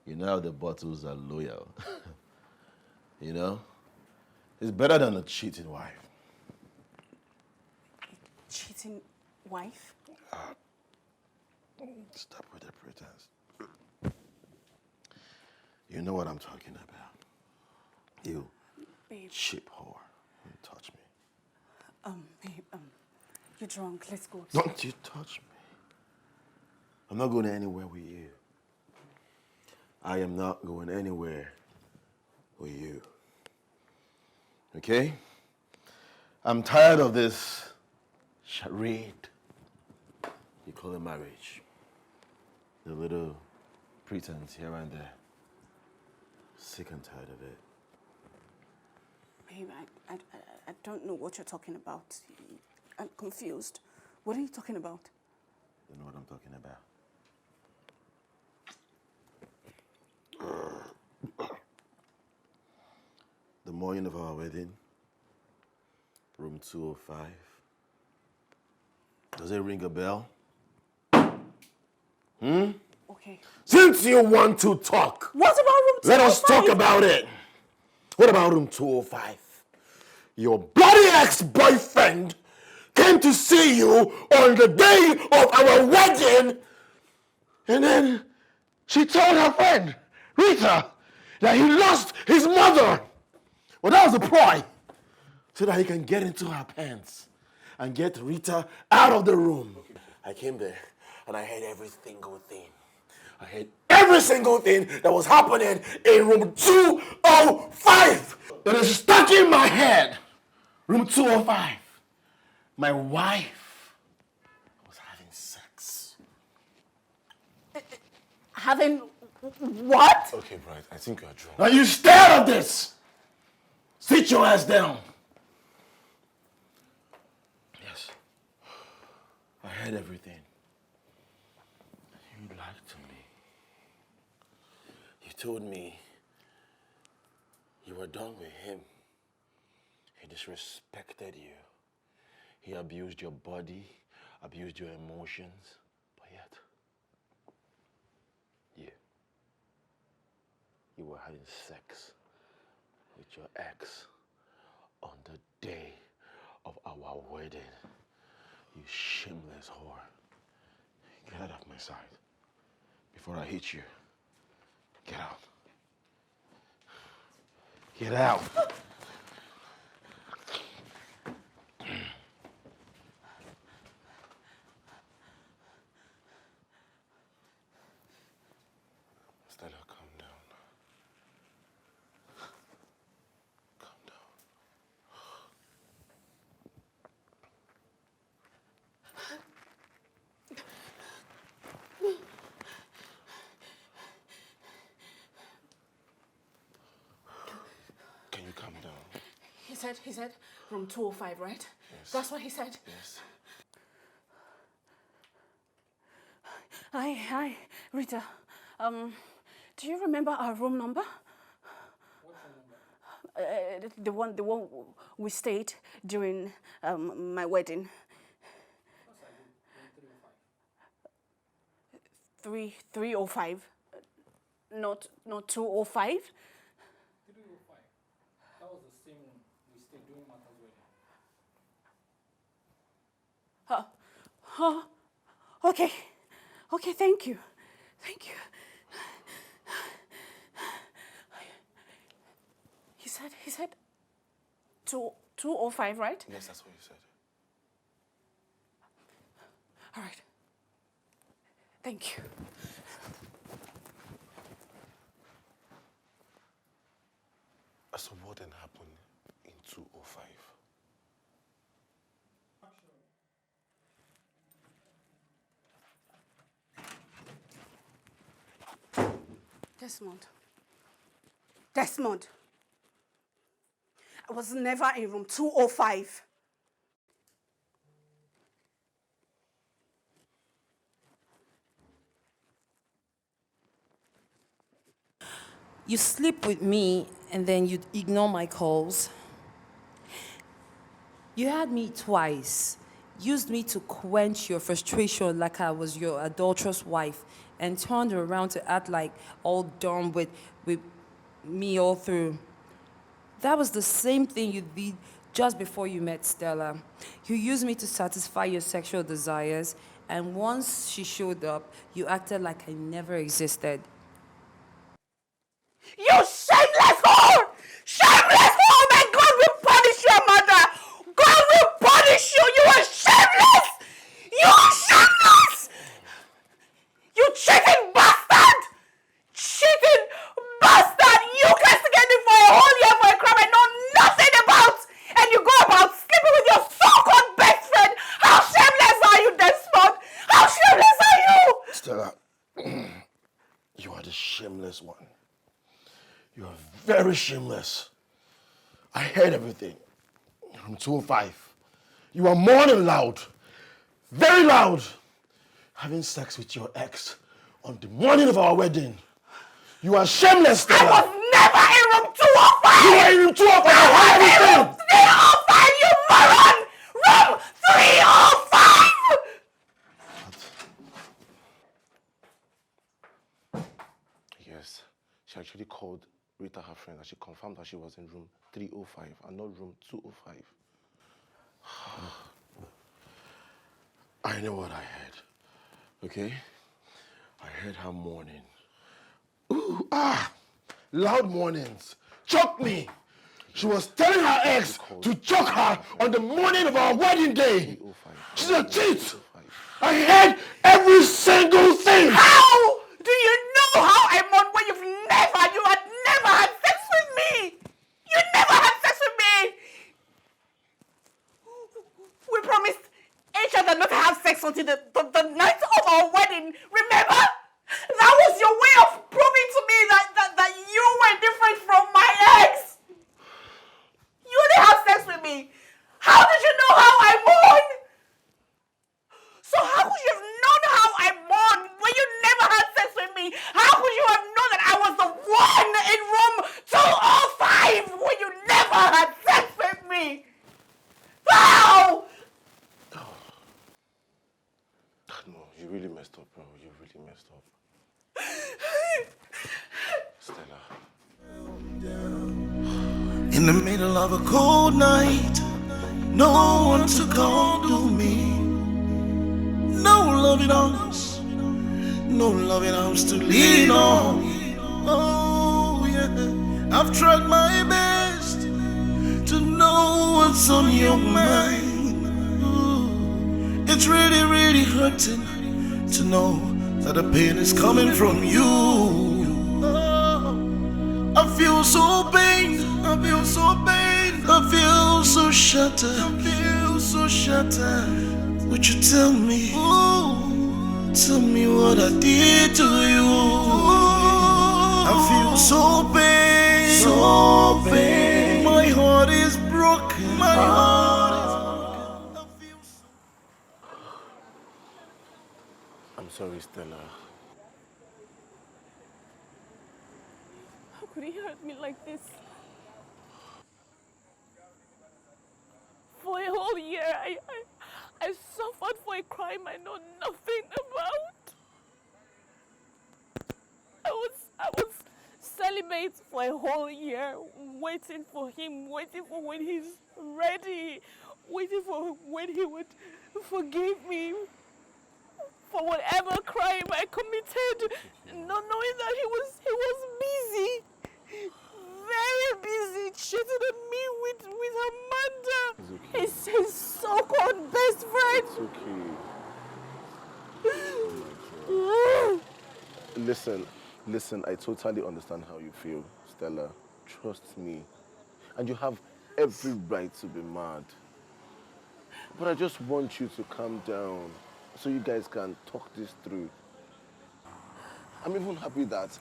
You know how the bottles are loyal. It's better than a cheating wife. Cheating wife? Stop with the pretense. You know what I'm talking about. You Babe. cheap whore. You touch me. Babe, you're drunk. Let's go. Don't you touch me. I'm not going anywhere with you. I am not going anywhere with you. Okay? I'm tired of this charade you call it marriage. The little pretense here and there. Sick and tired of it. Babe, I don't know what you're talking about. I'm confused. What are you talking about? You know what I'm talking about. The morning of our wedding, room 205. Does it ring a bell? Okay. Since you want to talk, What about room 205? let us talk about it. What about room 205? Your bloody ex-boyfriend came to see you on the day of our wedding, and then she told her friend, Rita, that he lost his mother. Well, that was a ploy, so that he can get into her pants and get Rita out of the room. I came there, and I heard every single thing. I heard every single thing that was happening in room 205. It is stuck in my head. Room 205. My wife was having sex. Having what? Okay, Brian, I think you're drunk. Now you scared of this? Sit your ass down. Yes. I heard everything. You lied to me. You told me you were done with him. He disrespected you. He abused your body, abused your emotions, but yet, you were having sex with your ex on the day of our wedding. You shameless whore. Get out of my sight before I hit you. Get out. Get out. Stella, calm down. Calm down. Can you calm down? He said room 205, right? Yes. That's what he said? Yes. Hi, Rita. Do you remember our room number? What's the number? The one we stayed during my wedding. Of course I do. 305. 305, not 205. 305. That was the same one we stayed during Martha's wedding. Okay, thank you. He said 205, right? Yes, that's what you said. All right. Thank you. So what then happened in 205? Desmond. Desmond. I was never in room 205. You sleep with me and then you ignore my calls. You had me twice, used me to quench your frustration like I was your adulterous wife, and turned around to act like all dumb with me all through. That was the same thing you did just before you met Stella. You used me to satisfy your sexual desires, and once she showed up, you acted like I never existed. You shameless whore! Shameless whore! My God will punish you, Amanda! God will punish you! You are shameless! You are shameless! You cheating bastard! Cheating bastard! You castigated for a whole year for a crime I know nothing about! And you go about sleeping with your so-called best friend! How shameless are you, Desmond? How shameless are you? Stella, you are the shameless one. You are very shameless. I heard everything. From 205. You are more than loud. Very loud. Having sex with your ex on the morning of our wedding. You are shameless, Stella. I was never in room 205! You were in room 205. I heard everything. Room 305, you moron! Room 305! Yes, she actually called Rita, her friend, and she confirmed that she was in room 305 and not room 205. I know what I heard, okay? I heard her mourning. Ooh, loud mournings. Choke me. She was telling her ex to choke her on the morning of our wedding day. She's a cheat. I heard every single thing. How do you know how I mourn when you had never had sex with me? You never had sex with me. We promised each other not to have sex until the night of our wedding. Remember? That was your way of proving to me that you were different from my ex. You didn't have sex with me. How did you know how I mourn? So how could you have known how I mourn when you never had sex with me? How could you have known that I was the one in room 205 when you never had sex with me? How? No, you really messed up, bro. You really messed up. Stella. In the middle of a cold night, no one to condole me. No loving arms, no loving arms to lean on. Oh yeah, I've tried my best to know what's on your mind. Ooh, it's really, really hurting to know that the pain is coming from you. Oh, I feel so pain, I feel so pain, I feel so shattered, I feel so shattered. Would you tell me, ooh, tell me what I did to you? I feel so pain, so pain. My heart is broken, my heart is broken. I feel so... I'm sorry, Stella. How could he hurt me like this? For a whole year, I suffered for a crime I know nothing about. I was celibate for a whole year, waiting for him, waiting for when he's ready, waiting for when he would forgive me for whatever crime I committed, not knowing that he was busy. Very busy cheating on me with Amanda. It's His so-called best friend. It's okay. Listen, I totally understand how you feel, Stella. Trust me. And you have every right to be mad. But I just want you to calm down so you guys can talk this through. I'm even happy that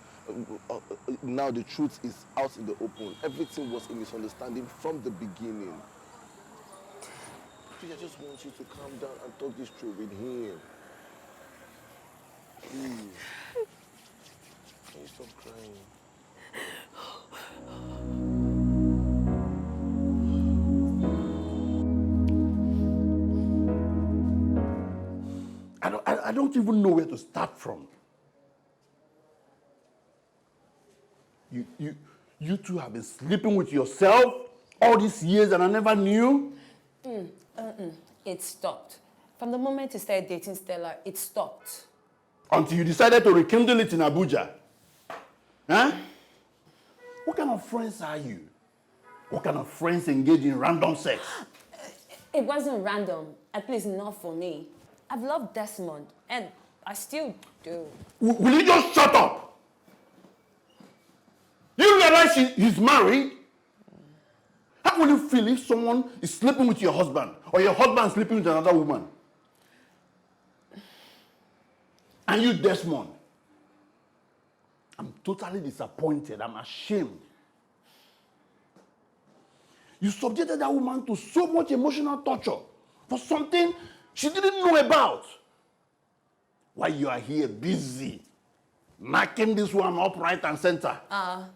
Now the truth is out in the open. Everything was a misunderstanding from the beginning. Please, I just want you to calm down and talk this through with him. Please. Can you stop crying? I don't even know where to start from. You two have been sleeping with yourself all these years and I never knew? It stopped. From the moment you started dating Stella, it stopped. Until you decided to rekindle it in Abuja. Huh? What kind of friends are you? What kind of friends engage in random sex? It wasn't random, at least not for me. I've loved Desmond, and I still do. Will you just shut up? You realize he's married? How will you feel if someone is sleeping with your husband or your husband is sleeping with another woman? And you, Desmond, I'm totally disappointed. I'm ashamed. You subjected that woman to so much emotional torture for something she didn't know about. While you are here busy, knocking this one up right and center. I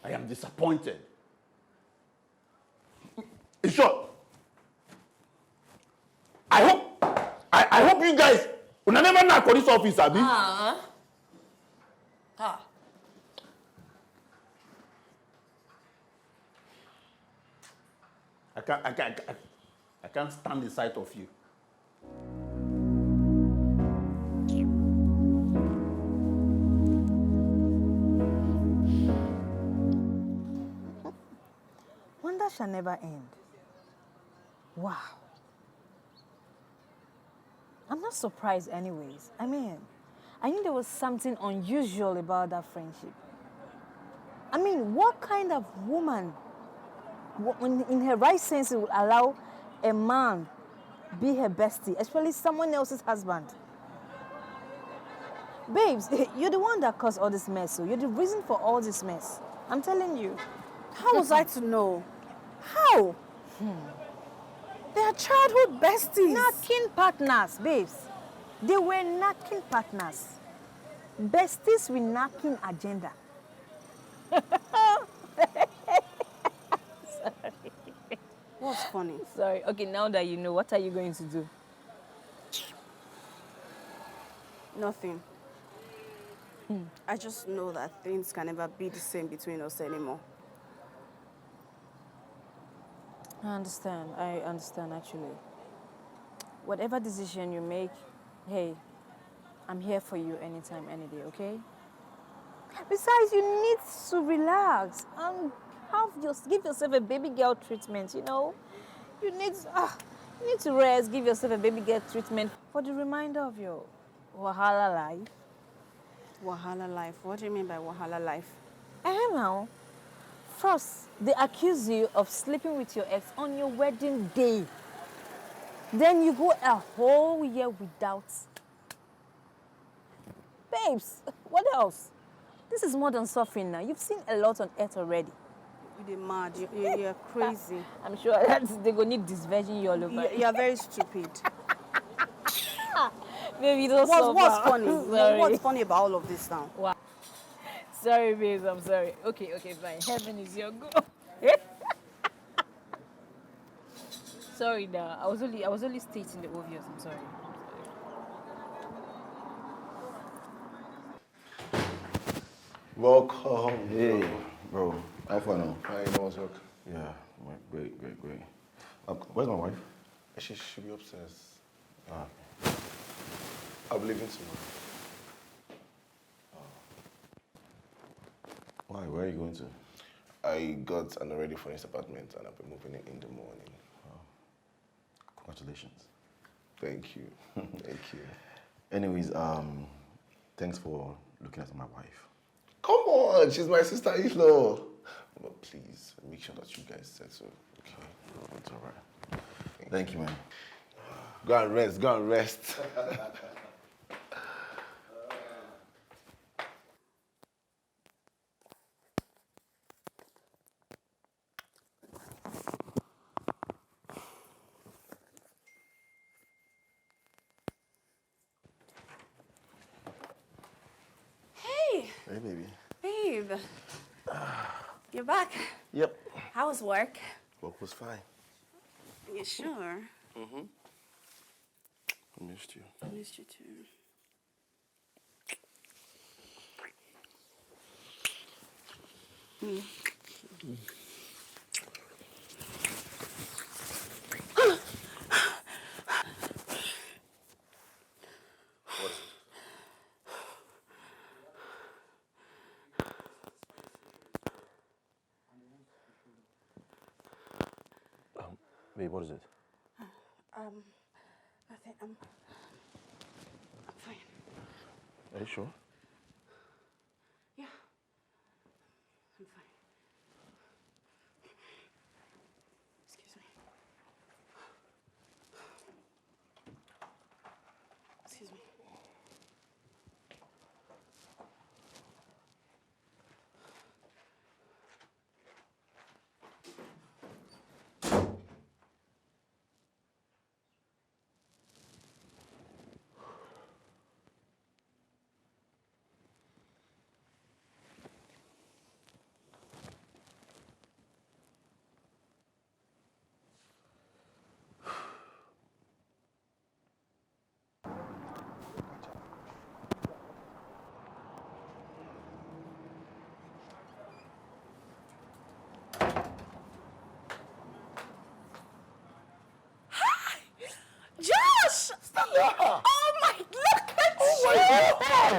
am disappointed. In short, I hope you guys will never knock for this office, Abi. I can't stand the sight of you. Wonder shall never end. Wow. I'm not surprised anyways. I mean, I knew there was something unusual about that friendship. I mean, what kind of woman, in her right sense, would allow a man be her bestie, especially someone else's husband? Babes, you're the one that caused all this mess, so you're the reason for all this mess. I'm telling you. How was I to know? How? They are childhood besties. Knocking partners, babes. They were knocking partners. Besties with knocking agenda. Sorry. What's funny? Sorry. Okay, now that you know, what are you going to do? Nothing. I just know that things can never be the same between us anymore. I understand actually. Whatever decision you make, hey, I'm here for you anytime, any day, okay? Besides, you need to relax and give yourself a baby girl treatment, you know? You need to rest, give yourself a baby girl treatment for the reminder of your Wahala life. Wahala life? What do you mean by Wahala life? Now. First, they accuse you of sleeping with your ex on your wedding day. Then you go a whole year without. Babes, what else? This is more than suffering now. You've seen a lot on earth already. You're mad. You're crazy. I'm sure that they're going to need this virgin you all over. You're very stupid. Baby, don't What's funny? Sorry. What's funny about all of this now? Wow. Sorry, babes, I'm sorry. Okay, fine. Heaven is your goal. Sorry, now. I was only stating the obvious. I'm sorry. Welcome. Hey, bro. How far now? Hi, no one's work. Yeah, great. Where's my wife? She should be upstairs. Ah. I'll be leaving tomorrow. Why? Where are you going to? I got an already furnished apartment and I'll be moving in the morning. Oh. Congratulations. Thank you. Thank you. Anyways, thanks for looking after my wife. Come on, she's my sister-in-law. But please, make sure that you guys settle, okay? It's all right. Thank you, man. Go and rest. Babe. You're back. Yep. How was work? Work was fine. You sure? Mm-hmm. I missed you. I missed you too. Babe, what is it? Nothing. I'm fine. Are you sure? Yeah. I'm fine. Excuse me. Excuse me. Josh! Stella! Oh my, look at Oh my God!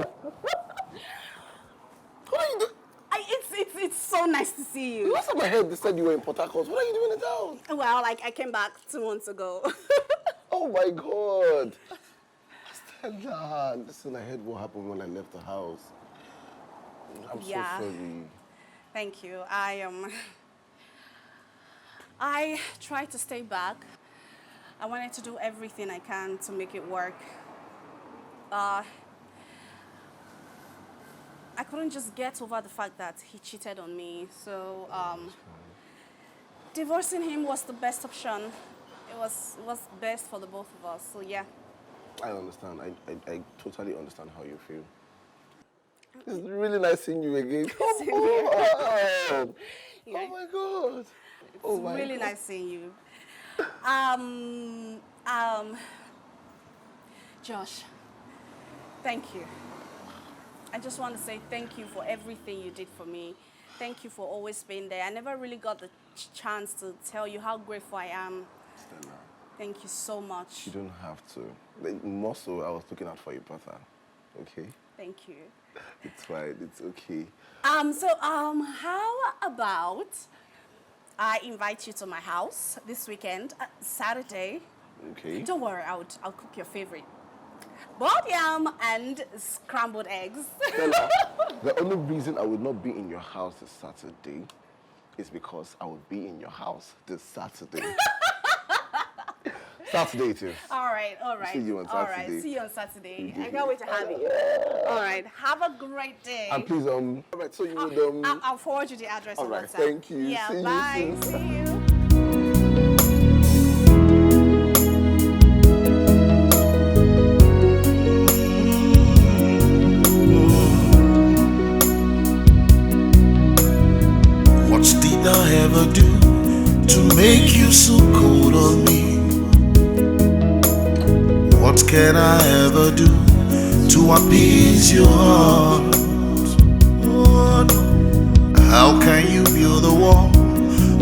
What are you doing? it's so nice to see you. Last time I heard they said you were in Port Harcourt. What are you doing in town? Well, like I came back 2 months ago. Oh my God! Stella, listen, I heard what happened when I left the house. I'm so sorry. Thank you. I tried to stay back. I wanted to do everything I can to make it work. I couldn't just get over the fact that he cheated on me. So divorcing him was the best option. It was best for the both of us. So yeah. I understand. I totally understand how you feel. It's really nice seeing you again. Come on! Yeah. Oh my God! It's really nice seeing you. Josh, thank you. I just want to say thank you for everything you did for me. Thank you for always being there. I never really got the chance to tell you how grateful I am. Stella. Thank you so much. You don't have to. More so, I was looking out for your brother. Okay? Thank you. It's fine. It's okay. How about I invite you to my house this weekend, Saturday. Okay. Don't worry, I'll cook your favorite. Boiled yam and scrambled eggs. Stella, the only reason I will not be in your house this Saturday is because I will be in your house this Saturday. Saturday it is. All right. See you on Saturday. All right, see you on Saturday. I can't wait to have you. All right, have a great day. And please, all right, so you would, I'll forward you the address all on right, WhatsApp. thank you. Yeah, See you bye. soon. See you. What did I ever do to make you so cold on me? What can I ever do to appease your heart? Oh, no. How can you build a wall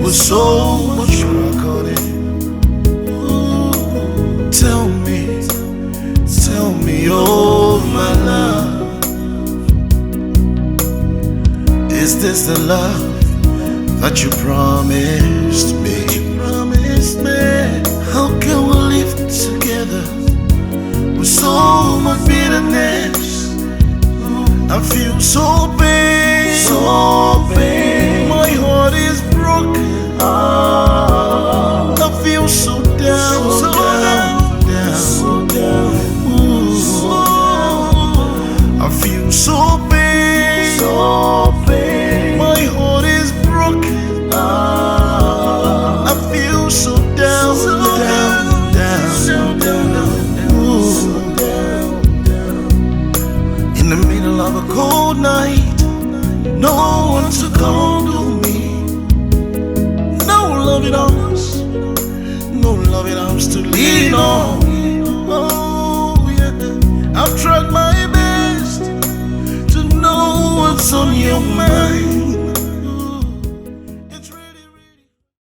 with so much crack on it? Oh, tell me, oh my love, is this the love that you promised me? How can we live together with so much bitterness? I feel so pain, my heart is broken. I feel so down, so down. Ooh. I feel so pain, my heart is broken. I feel so down, Ooh. In the middle of a cold night, no loving arms, no loving arms to lean on. Oh yeah, I've tried my best to know what's on your mind.